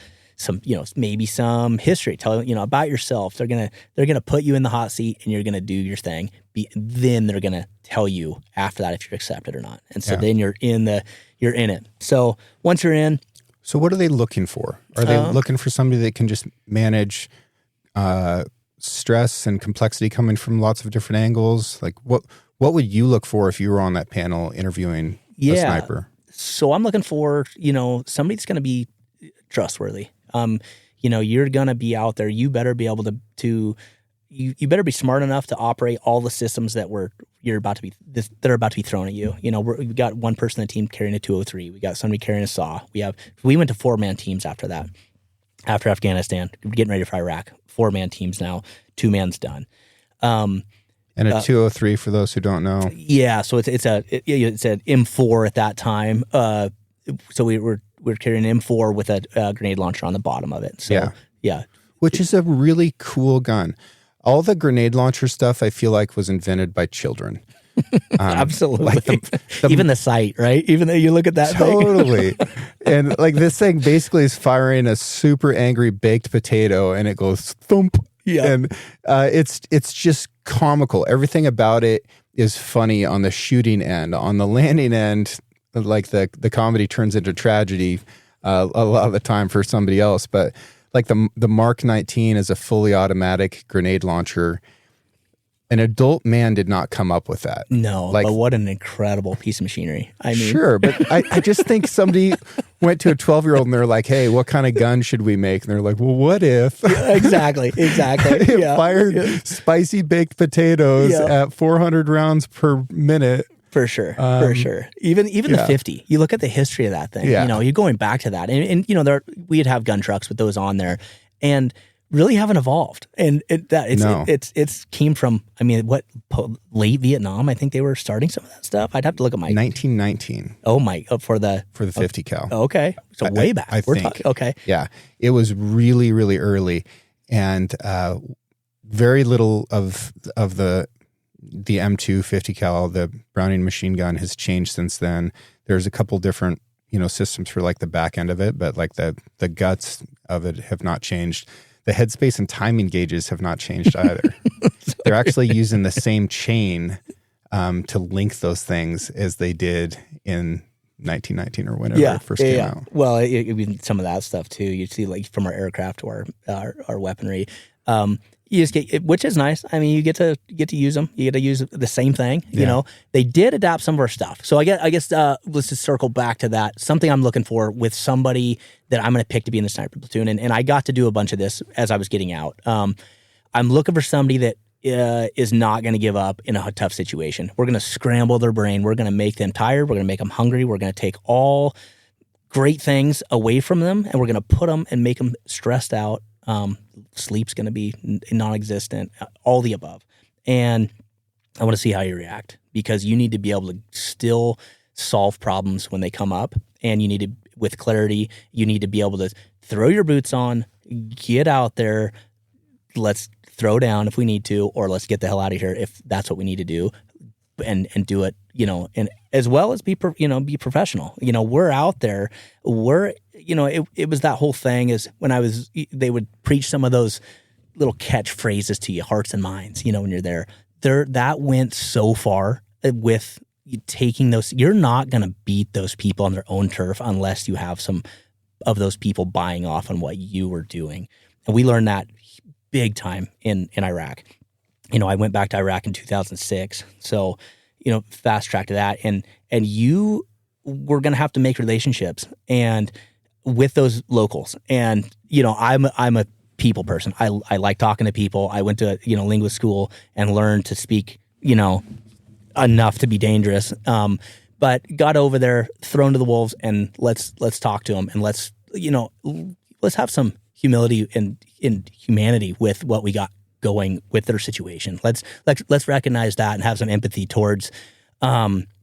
maybe some history, tell about yourself. They're gonna put you in the hot seat, and you're gonna do your thing. Then they're gonna tell you after that if you're accepted or not. And so then you're in it. So once you're in. So what are they looking for? Are they looking for somebody that can just manage stress and complexity coming from lots of different angles? Like what would you look for if you were on that panel interviewing a sniper? So I'm looking for, somebody that's going to be trustworthy. You're going to be out there. You better be able to you better be smart enough to operate all the systems that are about to be thrown at you. We've got one person on the team carrying a 203. We got somebody carrying a saw. We went to 4-man teams after that. After Afghanistan, getting ready for Iraq. 4-man teams now. 2-man's done. And a 203 for those who don't know. Yeah, so it's an M4 at that time. So we're carrying an M4 with a grenade launcher on the bottom of it. So yeah, which is a really cool gun. All the grenade launcher stuff I feel like was invented by children. Absolutely. Like even the sight, right? Even though you look at that totally. And like this thing basically is firing a super angry baked potato, and it goes thump. Yeah. And it's just comical. Everything about it is funny on the shooting end. On the landing end, like the comedy turns into tragedy a lot of the time for somebody else. But like the Mark 19 is a fully automatic grenade launcher. An adult man did not come up with that. No, but what an incredible piece of machinery. I mean, sure, but I just think somebody went to a 12-year-old and they're like, "Hey, what kind of gun should we make?" And they're like, "Well, what if?" Exactly. It fired spicy baked potatoes at 400 rounds per minute. For sure. Even the 50. You look at the history of that thing. Yeah. You're going back to that, and we'd have gun trucks with those on there, and really haven't evolved. And it's came from, late Vietnam. I think they were starting some of that stuff. I'd have to look at my 1919. Oh my, for the 50 cal. Okay, so way back. We're talking. Okay, yeah, it was really, really early, and very little of the M2 50 cal, the Browning machine gun, has changed since then. There's a couple different systems for like the back end of it, but like the guts of it have not changed. The headspace and timing gauges have not changed either. They're actually using the same chain to link those things as they did in 1919 or whenever it first came out. Well, some of that stuff too. You see, like from our aircraft to our weaponry. You just get, which is nice. I mean, you get to use them. You get to use the same thing. They did adapt some of our stuff. So I guess let's just circle back to that. Something I'm looking for with somebody that I'm going to pick to be in the sniper platoon, and I got to do a bunch of this as I was getting out. I'm looking for somebody that is not going to give up in a tough situation. We're going to scramble their brain. We're going to make them tired. We're going to make them hungry. We're going to take all great things away from them, and we're going to put them and make them stressed out. Sleep's going to be non-existent, all the above. And I want to see how you react, because you need to be able to still solve problems when they come up, and you need to, with clarity, you need to be able to throw your boots on, get out there, let's throw down if we need to, or let's get the hell out of here if that's what we need to do, and do it, and as well as be professional. We're out there, it was that whole thing is when they would preach some of those little catchphrases to you, hearts and minds, when you're there, that went so far with taking those. You're not going to beat those people on their own turf unless you have some of those people buying off on what you were doing. And we learned that big time in Iraq. I went back to Iraq in 2006. So, fast track to that. And you were going to have to make relationships and with those locals. And, I'm a people person. I like talking to people. I went to, linguist school and learned to speak, enough to be dangerous. But got over there, thrown to the wolves, and let's talk to them, and let's have some humility and humanity with what we got going with their situation. Let's recognize that and have some empathy towards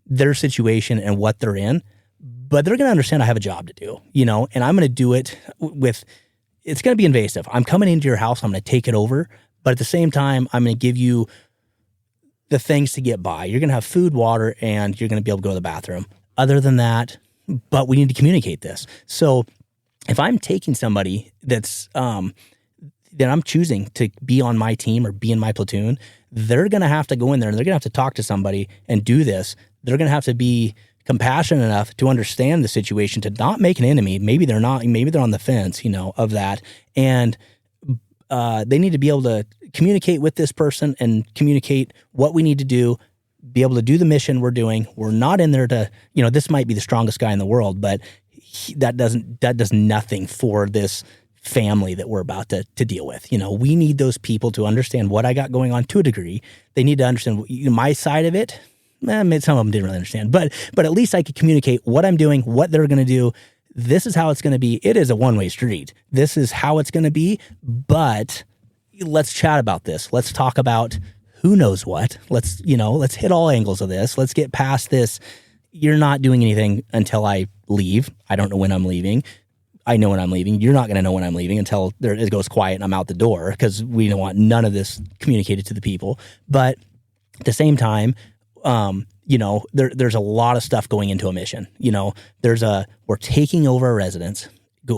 their situation and what they're in. But they're going to understand I have a job to do, and I'm going to do it with. It's going to be invasive. I'm coming into your house. I'm going to take it over, but at the same time, I'm going to give you the things to get by. You're going to have food, water, and you're going to be able to go to the bathroom. Other than that, but we need to communicate this. So if I'm taking somebody that I'm choosing to be on my team or be in my platoon, they're going to have to go in there and they're going to have to talk to somebody and do this. They're going to have to be compassionate enough to understand the situation, to not make an enemy. Maybe they're not, maybe they're on the fence, of that. And they need to be able to communicate with this person and communicate what we need to do, be able to do the mission we're doing. We're not in there to, this might be the strongest guy in the world, but that does nothing for this family that we're about to deal with. We need those people to understand what I got going on to a degree. They need to understand my side of it. Some of them didn't really understand, but at least I could communicate what I'm doing, what they're going to do. This is how it's going to be. It is a one-way street. This is how it's going to be, but let's chat about this. Let's talk about who knows what. Let's hit all angles of this. Let's get past this. You're not doing anything until I leave. I don't know when I'm leaving. I know when I'm leaving. You're not going to know when I'm leaving until it goes quiet and I'm out the door, because we don't want none of this communicated to the people. But at the same time, there's a lot of stuff going into a mission. We're taking over a residence,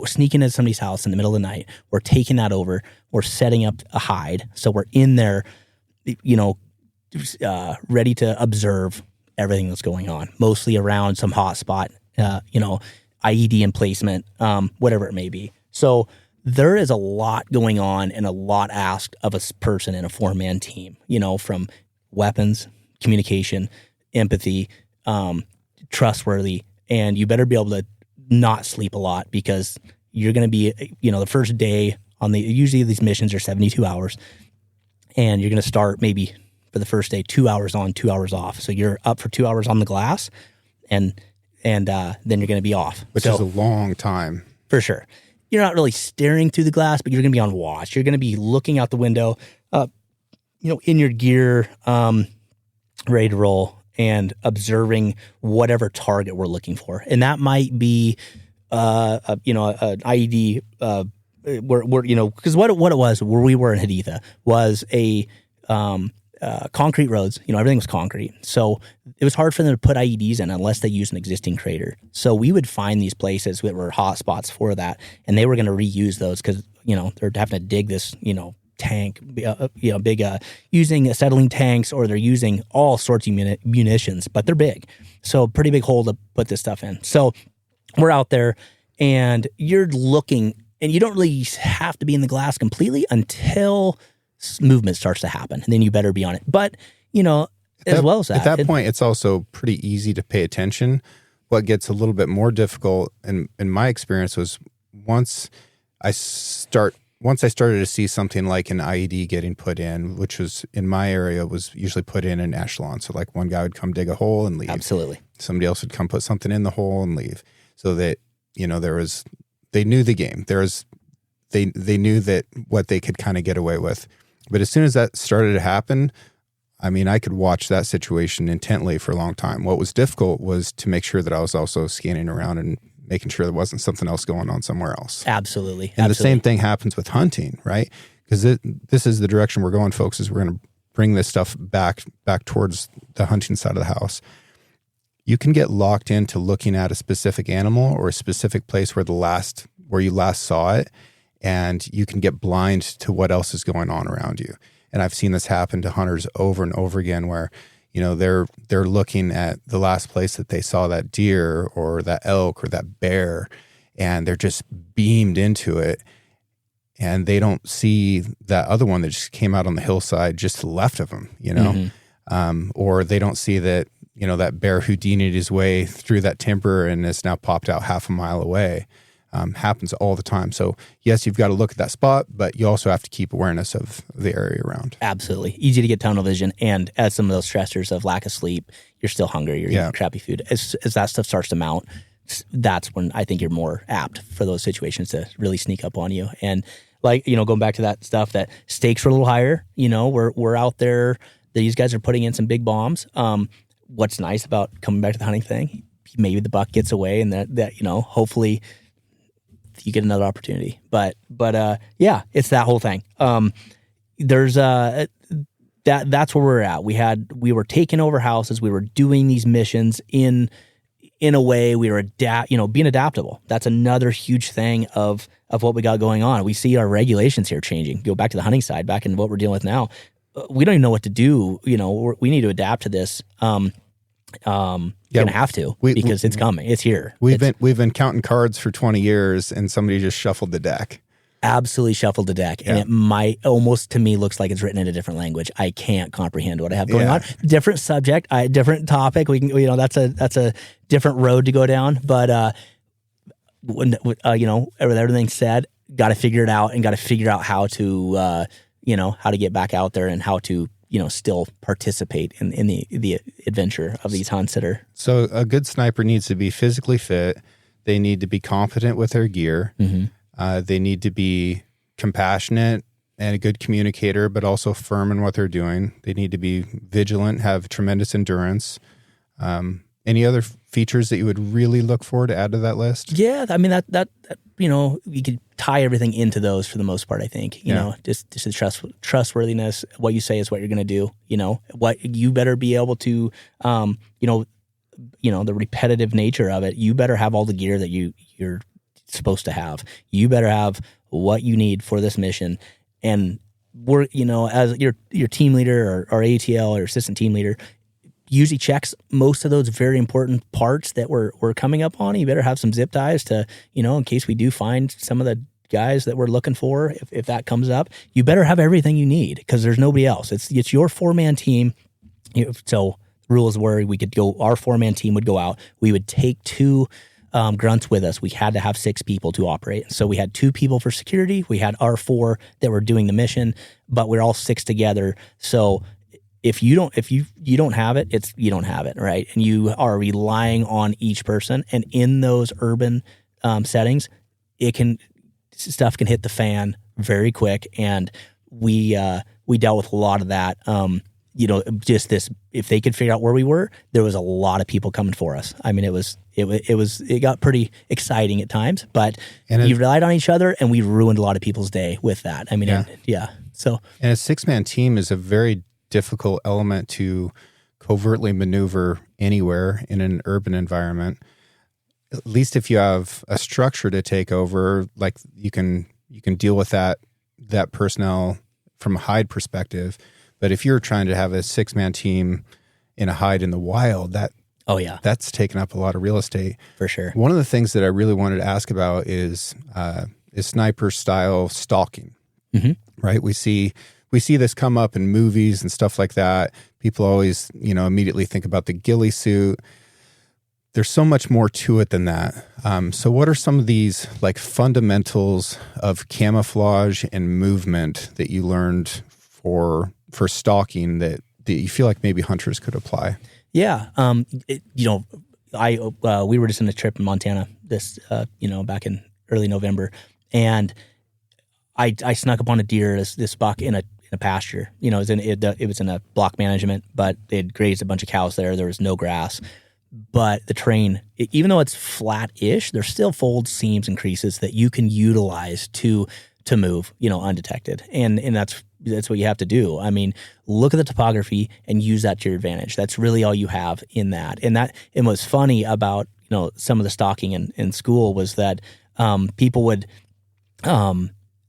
sneaking into somebody's house in the middle of the night. We're taking that over. We're setting up a hide. So we're in there, ready to observe everything that's going on, mostly around some hot spot, IED emplacement, whatever it may be. So there is a lot going on and a lot asked of a person in a 4-man team, from weapons, communication, empathy, trustworthy, and you better be able to not sleep a lot, because you're going to be, the first day usually these missions are 72 hours, and you're going to start maybe for the first day 2 hours on, 2 hours off. So you're up for 2 hours on the glass, and then you're going to be off. Which is a long time. For sure. You're not really staring through the glass, but you're going to be on watch. You're going to be looking out the window, in your gear, ready to roll, and observing whatever target we're looking for. And that might be, an IED, because what it was where we were in Haditha was a concrete roads. Everything was concrete. So it was hard for them to put IEDs in unless they used an existing crater. So we would find these places that were hot spots for that, and they were going to reuse those because, they're having to dig this, tank, big, using acetylene tanks, or they're using all sorts of munitions, but they're big. So pretty big hole to put this stuff in. So we're out there and you're looking, and you don't really have to be in the glass completely until movement starts to happen. And then you better be on it. But, at that point, it's also pretty easy to pay attention. What gets a little bit more difficult, in my experience, was once I started to see something like an IED getting put in, which was in my area was usually put in an echelon. So like one guy would come dig a hole and leave. Absolutely. Somebody else would come put something in the hole and leave. So that, they knew the game. They knew that what they could kind of get away with. But as soon as that started to happen, I could watch that situation intently for a long time. What was difficult was to make sure that I was also scanning around and making sure there wasn't something else going on somewhere else. Absolutely. And the same thing happens with hunting, right? Because this is the direction we're going, folks, is we're going to bring this stuff back towards the hunting side of the house. You can get locked into looking at a specific animal or a specific place where you last saw it, and you can get blind to what else is going on around you. And I've seen this happen to hunters over and over again where, they're looking at the last place that they saw that deer or that elk or that bear, and they're just beamed into it. And they don't see that other one that just came out on the hillside just to the left of them, or they don't see that, that bear Houdini'd his way through that timber and is now popped out half a mile away. Happens all the time. So yes, you've got to look at that spot, but you also have to keep awareness of the area around. Absolutely. Easy to get tunnel vision. And as some of those stressors of lack of sleep, you're still hungry, you're eating crappy food. As that stuff starts to mount, that's when I think you're more apt for those situations to really sneak up on you. And going back to that stuff, that stakes are a little higher, we're out there, these guys are putting in some big bombs. What's nice about coming back to the hunting thing, maybe the buck gets away and that hopefully you get another opportunity. But yeah, it's that whole thing. There's that's where we're at. We were taking over houses. We were doing these missions in a way we were being adaptable. That's another huge thing of what we got going on. We see our regulations here changing. Go back to the hunting side, back in what we're dealing with now. We don't even know what to do. We need to adapt to this. You're gonna have to because it's coming. It's here. We've been counting cards for 20 years, and somebody just shuffled the deck. Absolutely shuffled the deck, and it might almost to me looks like it's written in a different language. I can't comprehend what I have going on. Different subject, different topic. We can, that's a different road to go down. But with everything said, got to figure it out, and got to figure out how to how to get back out there and how to still participate in the adventure of these hunts that are. So a good sniper needs to be physically fit. They need to be confident with their gear. Mm-hmm. They need to be compassionate and a good communicator, but also firm in what they're doing. They need to be vigilant, have tremendous endurance. Any other features that you would really look for to add to that list? Yeah, I mean that you could tie everything into those for the most part. I think just the trustworthiness. What you say is what you're going to do. What you better be able to. The repetitive nature of it. You better have all the gear that you're supposed to have. You better have what you need for this mission. And we're as your team leader or ATL or assistant team leader, usually checks most of those very important parts that we're coming up on. You better have some zip ties to, in case we do find some of the guys that we're looking for, if that comes up, you better have everything you need because there's nobody else. It's your 4-man team. So rules were our 4-man team would go out. We would take 2 grunts with us. We had to have 6 people to operate. So we had 2 people for security. We had our 4 that were doing the mission, but we're all 6 together. So if you don't have it, you don't have it, right? And you are relying on each person. And in those urban settings, stuff can hit the fan very quick. And we dealt with a lot of that. Just this. If they could figure out where we were, there was a lot of people coming for us. I mean, it got pretty exciting at times. But you relied on each other, and we ruined a lot of people's day with that. I mean, So and a 6-man team is a very difficult element to covertly maneuver anywhere in an urban environment. At least if you have a structure to take over, like you can deal with that personnel from a hide perspective. But if you're trying to have a 6-man team in a hide in the wild, that's taken up a lot of real estate. For sure. One of the things that I really wanted to ask about is sniper style stalking. Mm-hmm. Right? We see this come up in movies and stuff like that. People always, immediately think about the ghillie suit. There's so much more to it than that. So what are some of these like fundamentals of camouflage and movement that you learned for stalking that you feel like maybe hunters could apply? Yeah. We were just on a trip in Montana this, back in early November, and I snuck up on a deer, this buck in a pasture. It was in a block management, but they had grazed a bunch of cows there. There was no grass, but the terrain, even though it's flat-ish, there's still folds, seams, and creases that you can utilize to move, undetected. And that's what you have to do. I mean, look at the topography and use that to your advantage. That's really all you have in that. And what's funny about, some of the stalking in school was that people would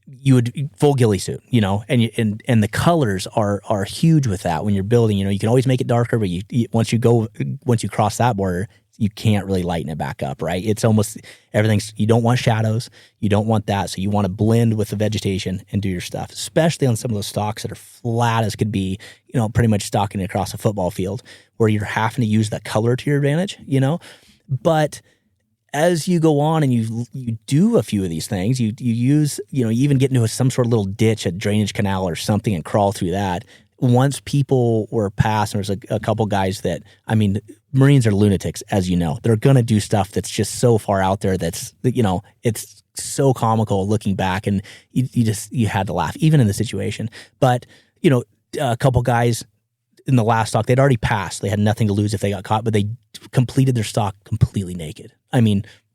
you would full ghillie suit, and the colors are huge with that when you're building. You can always make it darker, but once you cross that border, you can't really lighten it back up, right? It's almost everything's, you don't want shadows, you don't want that, so you want to blend with the vegetation and do your stuff, especially on some of those stalks that are flat as could be, pretty much stalking across a football field where you're having to use that color to your advantage, but as you go on and you do a few of these things, you use, you even get into some sort of little ditch, a drainage canal or something, and crawl through that. Once people were past, and there's a couple guys that, Marines are lunatics, as you know. They're going to do stuff that's just so far out there that's, it's so comical looking back, and you had to laugh, even in the situation. But, a couple guys in the last stalk, they'd already passed. They had nothing to lose if they got caught, but they completed their stalk completely naked.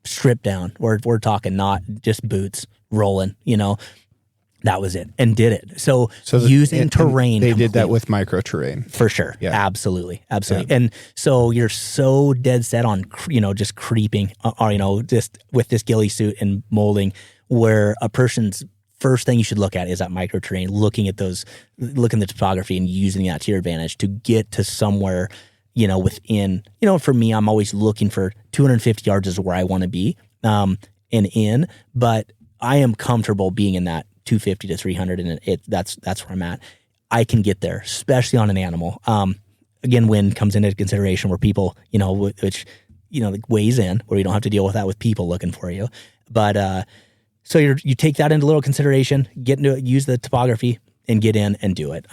Stripped down. We're talking not just boots, rolling, that was it, and did it. So using terrain. They did that with micro terrain. For sure. Yeah. Absolutely. Yeah. And so you're so dead set on, just creeping, or, just with this ghillie suit and molding, where a person's first thing you should look at is that micro terrain, looking at the topography and using that to your advantage to get to somewhere, within, for me, I'm always looking for 250 yards is where I want to be, but I am comfortable being in that 250 to 300, and that's where I'm at. I can get there, especially on an animal. Again, wind comes into consideration where people, which, weighs in, where you don't have to deal with that with people looking for you. But so you take that into little consideration, use the topography, and get in and do it.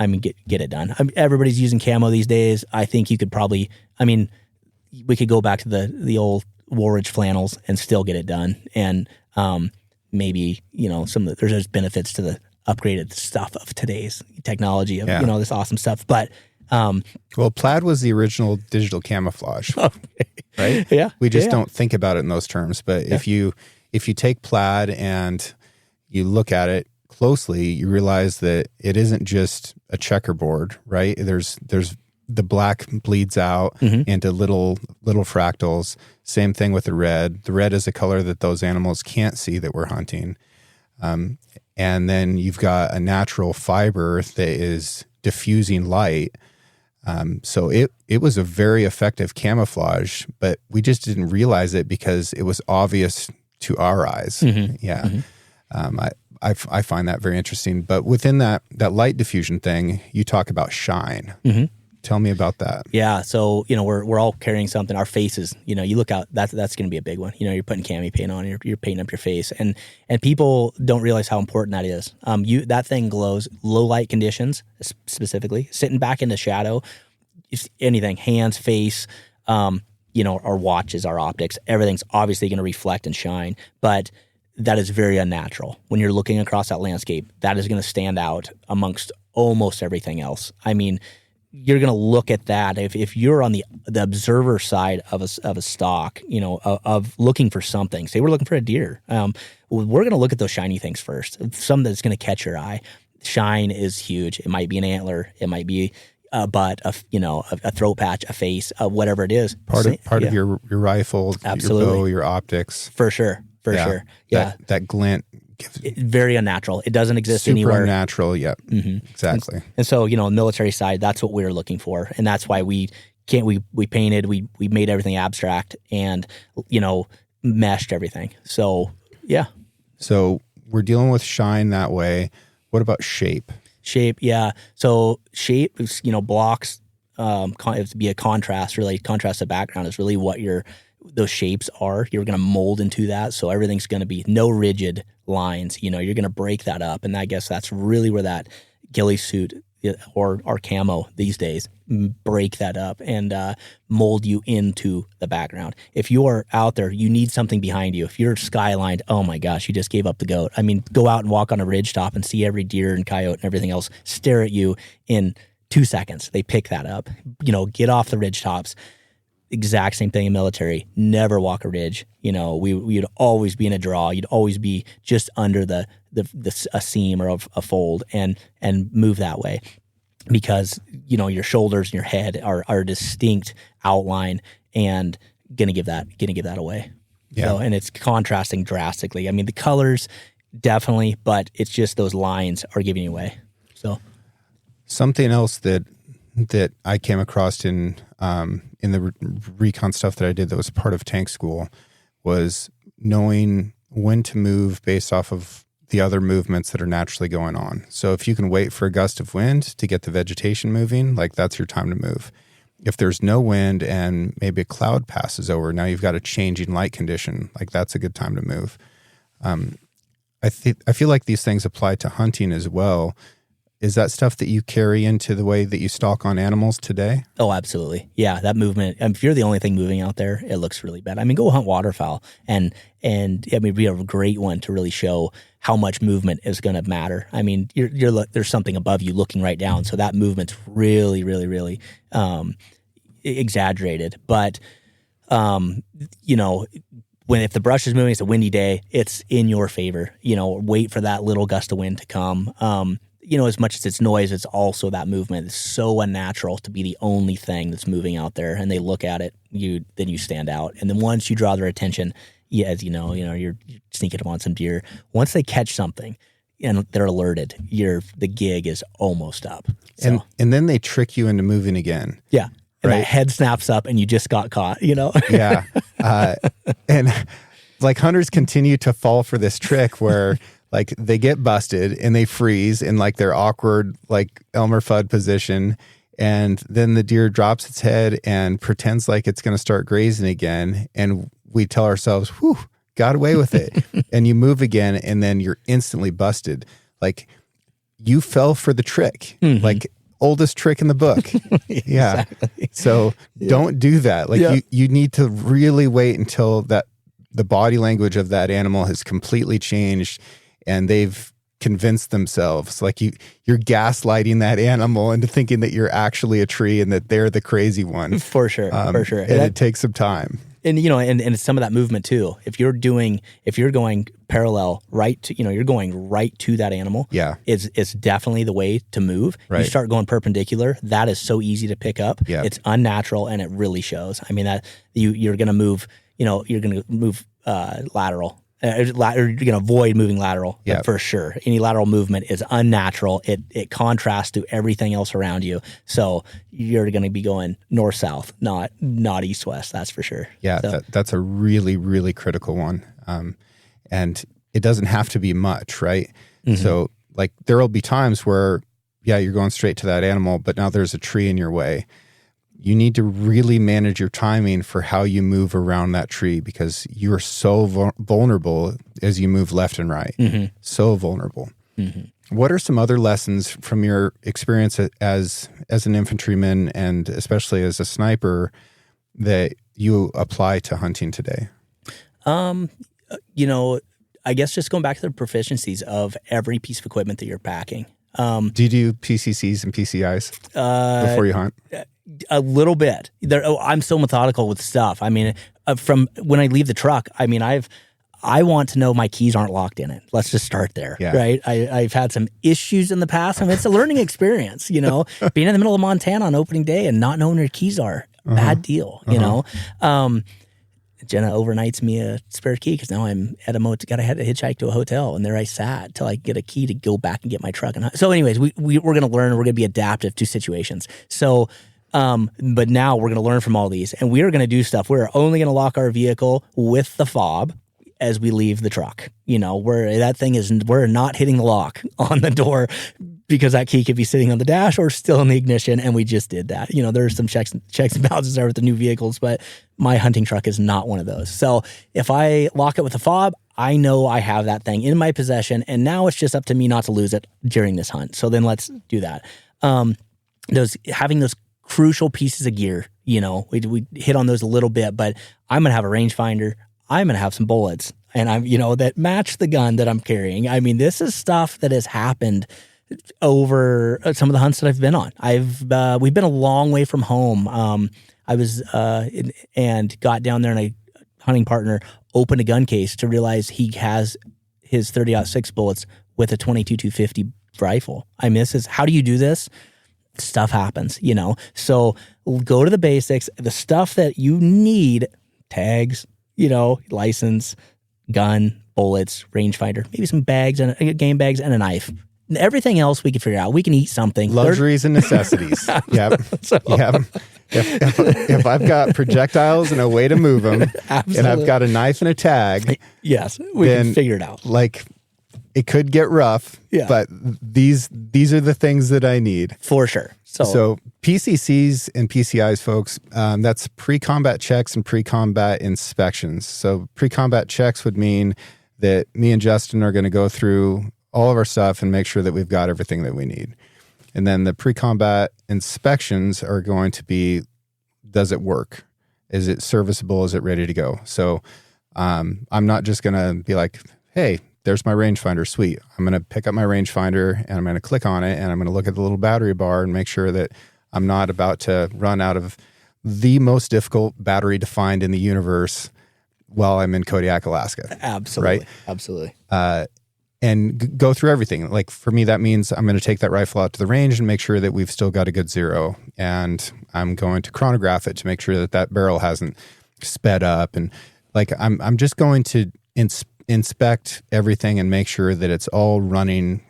Get it done. Everybody's using camo these days. I think you could probably, we could go back to the old Woolridge flannels and still get it done. And maybe, there's benefits to the upgraded stuff of today's technology of, this awesome stuff. But, well, plaid was the original digital camouflage, right? Yeah. We just don't think about it in those terms. But if you take plaid and you look at it closely, you realize that it isn't just a checkerboard, right? There's the black bleeds out into little fractals. Same thing with the red. The red is a color that those animals can't see that we're hunting. And then you've got a natural fiber that is diffusing light. So it was a very effective camouflage, but we just didn't realize it because it was obvious to our eyes. Yeah. I find that very interesting. But within that light diffusion thing, you talk about shine. Tell me about that. Yeah. So, we're all carrying something. Our faces, you look out, that's going to be a big one. You're putting cami paint on, you're painting up your face, and people don't realize how important that is. That thing glows, low light conditions, specifically sitting back in the shadow, anything, hands, face, our watches, our optics, everything's obviously going to reflect and shine, but that is very unnatural. When you're looking across that landscape, that is going to stand out amongst almost everything else. You're going to look at that. If you're on the observer side of a stock, of looking for something, say we're looking for a deer, we're going to look at those shiny things first. Something that's going to catch your eye. Shine is huge. It might be an antler. It might be a butt, a throat patch, a face, whatever it is. Part of your rifle, absolutely, your bow, your optics. For sure. Sure. Yeah. That glint. Very unnatural. It doesn't exist Super anywhere. Super unnatural. Yep. Exactly. And so, on the military side, that's what we were looking for. And that's why we painted, we made everything abstract and, meshed everything. So, yeah. So we're dealing with shine that way. What about shape? Shape. Yeah. So shape is, blocks, it would be a contrast, really. Contrast to background is really what those shapes are. You're going to mold into that. So everything's going to be no rigid lines. You're going to break that up. And I guess that's really where that ghillie suit or camo these days break that up and mold you into the background. If you are out there, you need something behind you. If you're skylined, oh my gosh, you just gave up the goat. Go out and walk on a ridge top and see every deer and coyote and everything else stare at you in 2 seconds. They pick that up. Get off the ridge tops. Exact same thing in military. Never walk a ridge. We'd always be in a draw. You'd always be just under a seam or a fold and move that way because your shoulders and your head are a distinct outline and gonna give that away. Yeah. So, and it's contrasting drastically. The colors definitely, but it's just those lines are giving you away. So something else that that I came across in the recon stuff that I did that was part of tank school was knowing when to move based off of the other movements that are naturally going on. So if you can wait for a gust of wind to get the vegetation moving, like that's your time to move. If there's no wind and maybe a cloud passes over, now you've got a changing light condition, like that's a good time to move. I feel like these things apply to hunting as well. Is that stuff that you carry into the way that you stalk on animals today? Oh, absolutely. Yeah, that movement. If you're the only thing moving out there, it looks really bad. I mean, go hunt waterfowl, and I mean, it'd be a great one to really show how much movement is going to matter. I mean, there's something above you looking right down, so that movement's really, really, really exaggerated. But you know, if the brush is moving, it's a windy day, it's in your favor. You know, wait for that little gust of wind to come. You know, as much as it's noise, it's also that movement. It's so unnatural to be the only thing that's moving out there, and they look at it, then you stand out. And then once you draw their attention, as you know, you're sneaking up on some deer. Once they catch something and they're alerted, the gig is almost up. So, and then they trick you into moving again. Yeah. And right? that head snaps up and you just got caught, you know? Yeah. And like hunters continue to fall for this trick where like they get busted and they freeze in like their awkward like Elmer Fudd position, and then the deer drops its head and pretends like it's going to start grazing again, and we tell ourselves, whew, got away with it. And you move again and then you're instantly busted. Like you fell for the trick. Mm-hmm. Like oldest trick in the book. Yeah. Exactly. So don't do that. Like you need to really wait until the body language of that animal has completely changed and they've convinced themselves. Like you're gaslighting that animal into thinking that you're actually a tree and that they're the crazy one. For sure. For sure. And it takes some time. And, you know, and it's some of that movement too. If you're going parallel right to, you're going right to that animal. Yeah. It's definitely the way to move. Right. You start going perpendicular. That is so easy to pick up. Yeah. It's unnatural and it really shows. I mean, that you're going to move, you're going to move lateral. You're going to avoid moving lateral for sure. Any lateral movement is unnatural. It contrasts to everything else around you. So you're going to be going north-south, not east-west, that's for sure. Yeah, so. That's a really, really critical one. And it doesn't have to be much, right? Mm-hmm. So like there will be times where, you're going straight to that animal, but now there's a tree in your way. You need to really manage your timing for how you move around that tree because you are so vulnerable as you move left and right. Mm-hmm. So vulnerable. Mm-hmm. What are some other lessons from your experience as an infantryman and especially as a sniper that you apply to hunting today? I guess just going back to the proficiencies of every piece of equipment that you're packing. Do you do PCCs and PCIs before you hunt? A little bit. I'm so methodical with stuff. I mean, from when I leave the truck, I mean, I want to know my keys aren't locked in it. Let's just start there, right? I've had some issues in the past. I mean, it's a learning experience, being in the middle of Montana on opening day and not knowing where your keys are. Bad deal, Jenna overnights me a spare key because now I'm at a got to hitchhike to a hotel, and there I sat till I get a key to go back and get my truck. And so, anyways, we're going to learn. We're going to be adaptive to situations. So, but now we're going to learn from all these, and we are going to do stuff. We're only going to lock our vehicle with the fob as we leave the truck. We're not hitting the lock on the door because that key could be sitting on the dash or still in the ignition, and we just did that. There's some checks and balances there with the new vehicles, but my hunting truck is not one of those. So if I lock it with a fob, I know I have that thing in my possession, and now it's just up to me not to lose it during this hunt. So then let's do that. Having those crucial pieces of gear, we hit on those a little bit, but I'm going to have a rangefinder. I'm going to have some bullets, and that match the gun that I'm carrying. I mean, this is stuff that has happened over some of the hunts that I've been on. We've been a long way from home. I was and got down there, and a hunting partner opened a gun case to realize he has his 30-06 bullets with a 22-250 rifle. I mean, how do you do this? Stuff happens, So go to the basics, the stuff that you need: tags, license, gun, bullets, rangefinder, maybe some bags and game bags and a knife. Everything else we can figure out. We can eat something. Luxuries and necessities. Yep. Yep. If I've got projectiles and a way to move them, and I've got a knife and a tag, yes, we can figure it out. Like, it could get rough, but these are the things that I need for sure. So PCCs and PCIs, folks, that's pre-combat checks and pre-combat inspections. So pre-combat checks would mean that me and Justin are going to go through all of our stuff and make sure that we've got everything that we need. And then the pre-combat inspections are going to be, does it work? Is it serviceable? Is it ready to go? So I'm not just going to be like, hey, there's my rangefinder, sweet. I'm going to pick up my rangefinder and I'm going to click on it and I'm going to look at the little battery bar and make sure that I'm not about to run out of the most difficult battery to find in the universe while I'm in Kodiak, Alaska. Absolutely. Right? Absolutely. And go through everything. Like for me, that means I'm going to take that rifle out to the range and make sure that we've still got a good zero. And I'm going to chronograph it to make sure that that barrel hasn't sped up. And like, I'm just going to inspect everything and make sure that it's all running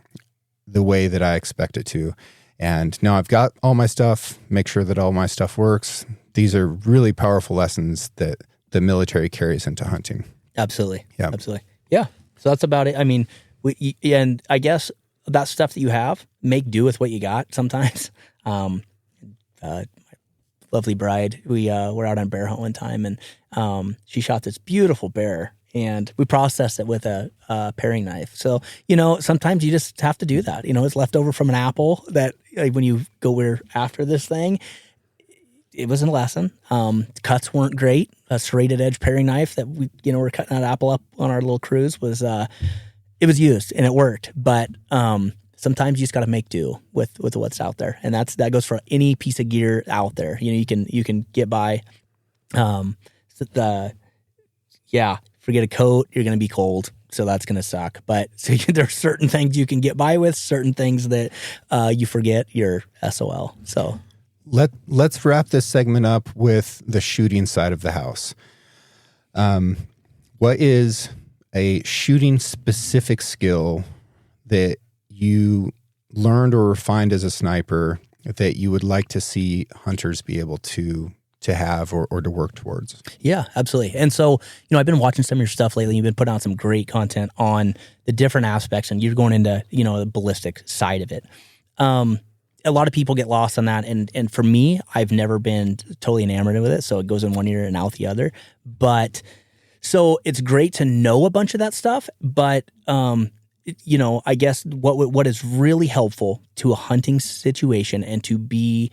the way that I expect it to. And now I've got all my stuff, make sure that all my stuff works. These are really powerful lessons that the military carries into hunting. Absolutely. Yeah. Absolutely. Yeah. So that's about it. I mean, and I guess that stuff that you have, make do with what you got sometimes. My lovely bride, we were out on bear hunt one time and she shot this beautiful bear and we processed it with a paring knife. So, sometimes you just have to do that. It's left over from an apple that like, when you go after this thing, it was a lesson. Cuts weren't great. A serrated edge paring knife that we, were cutting that apple up on our little cruise was, it was used and it worked. But sometimes you just got to make do with what's out there, and that goes for any piece of gear out there. You can get by. Forget a coat, you're going to be cold. So that's going to suck. But so there's certain things you can get by with, certain things that you forget, you're SOL. So let's wrap this segment up with the shooting side of the house. What is a shooting specific skill that you learned or refined as a sniper that you would like to see hunters be able to have or to work towards? Yeah, absolutely. And so, I've been watching some of your stuff lately. You've been putting out some great content on the different aspects, and you're going into, the ballistic side of it. A lot of people get lost on that. And for me, I've never been totally enamored with it. So it goes in one ear and out the other. But so it's great to know a bunch of that stuff. But, I guess what is really helpful to a hunting situation and to be,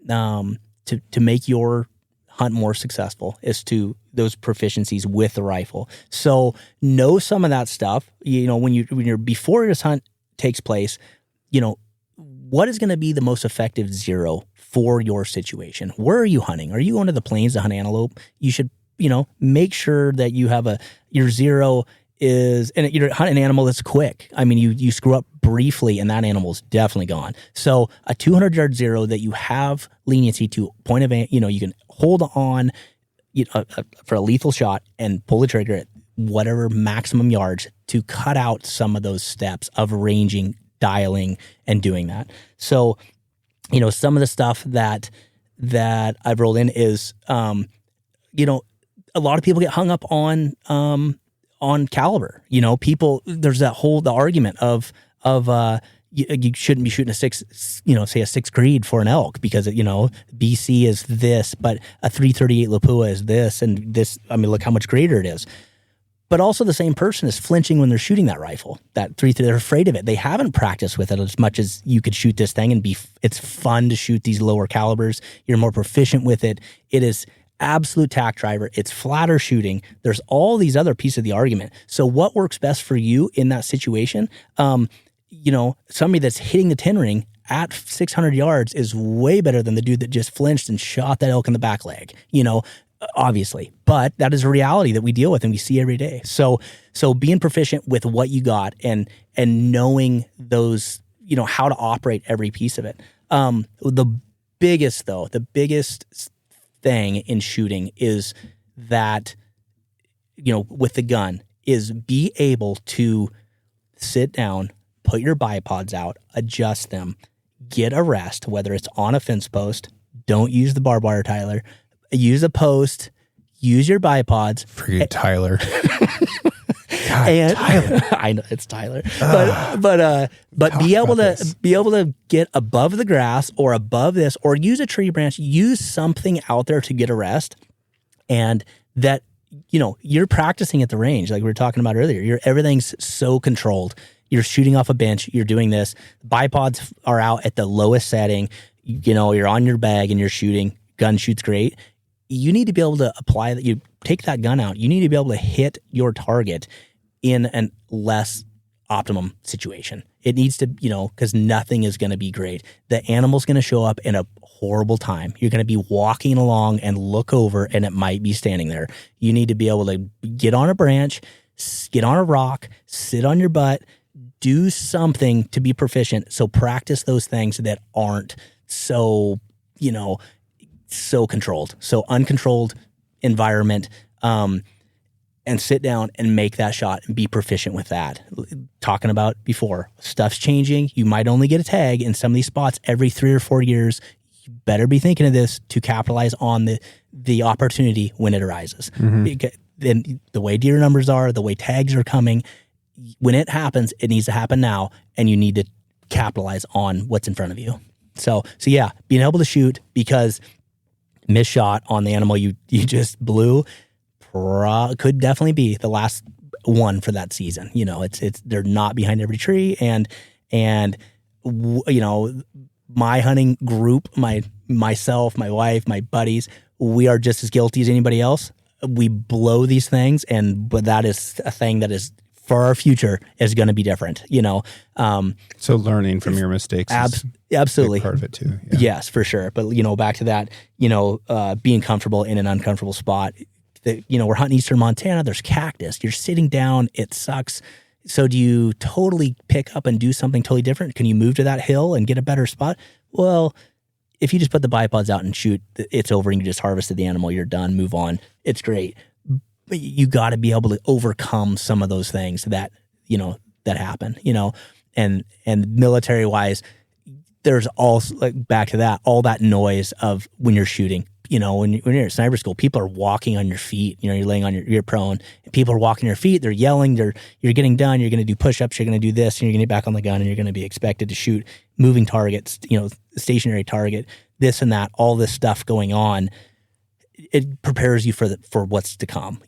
to make your hunt more successful is to those proficiencies with the rifle. So know some of that stuff, when you're before this hunt takes place, what is going to be the most effective zero for your situation? Where are you hunting? Are you going to the plains to hunt antelope? You should, make sure that you have your zero is, and you're hunting an animal that's quick. I mean, you screw up briefly and that animal's definitely gone. So a 200-yard zero that you have leniency to point of, you can hold on for a lethal shot and pull the trigger at whatever maximum yards to cut out some of those steps of ranging, dialing, and doing that. So, some of the stuff that I've rolled in is, a lot of people get hung up on caliber. There's the argument of you shouldn't be shooting a 6 Creed for an elk because BC is this, but a 338 Lapua is this, and this. I mean, look how much greater it is. But also the same person is flinching when they're shooting that rifle. They're afraid of it. They haven't practiced with it as much as you could shoot this thing and it's fun to shoot these lower calibers. You're more proficient with it. It is absolute tack driver. It's flatter shooting. There's all these other pieces of the argument. So what works best for you in that situation? Somebody that's hitting the 10 ring at 600 yards is way better than the dude that just flinched and shot that elk in the back leg, obviously. But that is a reality that we deal with and we see every day. So being proficient with what you got and knowing those, how to operate every piece of it. The biggest thing in shooting is that, with the gun is be able to sit down, put your bipods out, adjust them, get a rest, whether it's on a fence post. Don't use the barbed wire, Tyler. Use a post. Use your bipods. Forget Tyler. God, Tyler. I know it's Tyler, but be able to get above the grass or above this, or use a tree branch. Use something out there to get a rest, and that you're practicing at the range, like we were talking about earlier. Everything's so controlled. You're shooting off a bench. You're doing this. Bipods are out at the lowest setting. You're on your bag and you're shooting. Gun shoots great. You need to be able to apply that. You take that gun out. You need to be able to hit your target in a less optimum situation. It needs to, because nothing is going to be great. The animal's going to show up in a horrible time. You're going to be walking along and look over and it might be standing there. You need to be able to get on a branch, get on a rock, sit on your butt, do something to be proficient. So practice those things that aren't so, so controlled, so uncontrolled environment, and sit down and make that shot and be proficient with that. Talking about before, stuff's changing. You might only get a tag in some of these spots every 3 or 4 years. You better be thinking of this to capitalize on the opportunity when it arises. Mm-hmm. Then the way deer numbers are, the way tags are coming, when it happens, it needs to happen now, and you need to capitalize on what's in front of you. So yeah, being able to shoot, because missed shot on the animal you just blew could definitely be the last one for that season. It's they're not behind every tree, and my hunting group, myself, my wife, my buddies, we are just as guilty as anybody else. We blow these things, but that is a thing that is for our future is going to be different. So learning from your mistakes, absolutely, is a big part of it too. Yeah. Yes, for sure. But back to that, being comfortable in an uncomfortable spot. We're hunting eastern Montana. There's cactus. You're sitting down. It sucks. So do you totally pick up and do something totally different? Can you move to that hill and get a better spot? Well, if you just put the bipods out and shoot, it's over and you just harvested the animal. You're done. Move on. It's great. But you got to be able to overcome some of those things that happen, and military wise, there's also back to that, all that noise of when you're shooting. When you're at sniper school, people are walking on your feet. You're laying on you're prone. And people are walking your feet. They're yelling. You're getting done. You're going to do push-ups. You're going to do this, and you're going to get back on the gun, and you're going to be expected to shoot moving targets. Stationary target. This and that. All this stuff going on. It prepares you for what's to come.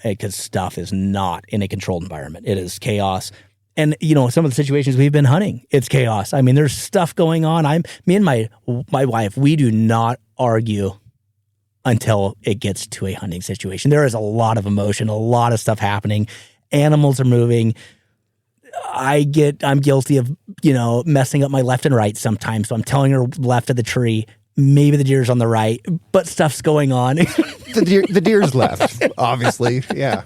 Because stuff is not in a controlled environment. It is chaos. And some of the situations we've been hunting, it's chaos. I mean, there's stuff going on. Me and my wife, we do not argue until it gets to a hunting situation. There is a lot of emotion, a lot of stuff happening. Animals are moving. I'm guilty of, messing up my left and right sometimes. So I'm telling her left of the tree, maybe the deer's on the right, but stuff's going on. The deer's left, obviously. Yeah.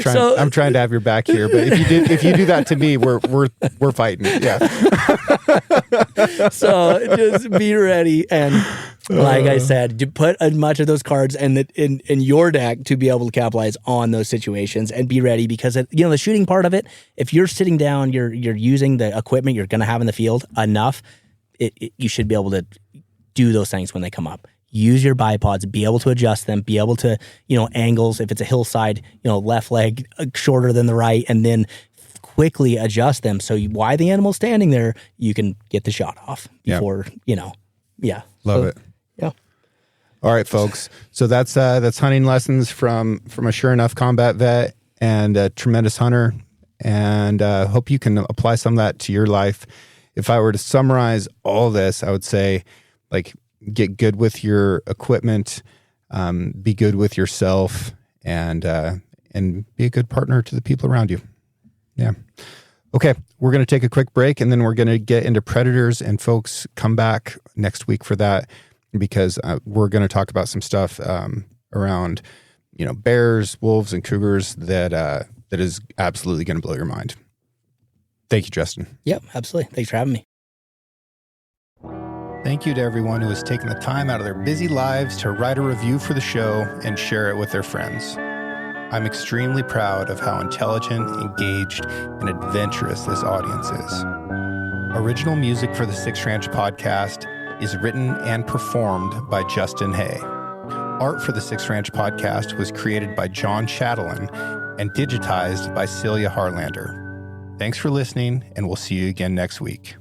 I'm trying to have your back here, but if you do that to me, we're fighting. Yeah. So just be ready, and like I said, to put as much of those cards in your deck to be able to capitalize on those situations, and be ready, because the shooting part of it, if you're sitting down, you're using the equipment you're going to have in the field enough, you should be able to do those things when they come up. Use your bipods, be able to adjust them, be able to, angles. If it's a hillside, left leg shorter than the right, and then quickly adjust them. So while the animal's standing there, you can get the shot off before, yeah. Love it. Yeah. All right, folks. So that's hunting lessons from a sure enough combat vet and a tremendous hunter. And hope you can apply some of that to your life. If I were to summarize all this, I would say, get good with your equipment, be good with yourself, and be a good partner to the people around you. Yeah. Okay, we're going to take a quick break, and then we're going to get into predators. And folks, come back next week for that, because we're going to talk about some stuff around, bears, wolves, and cougars that is absolutely going to blow your mind. Thank you, Justin. Yep, absolutely. Thanks for having me. Thank you to everyone who has taken the time out of their busy lives to write a review for the show and share it with their friends. I'm extremely proud of how intelligent, engaged, and adventurous this audience is. Original music for the Six Ranch podcast is written and performed by Justin Hay. Art for the Six Ranch podcast was created by John Chatelain and digitized by Celia Harlander. Thanks for listening, and we'll see you again next week.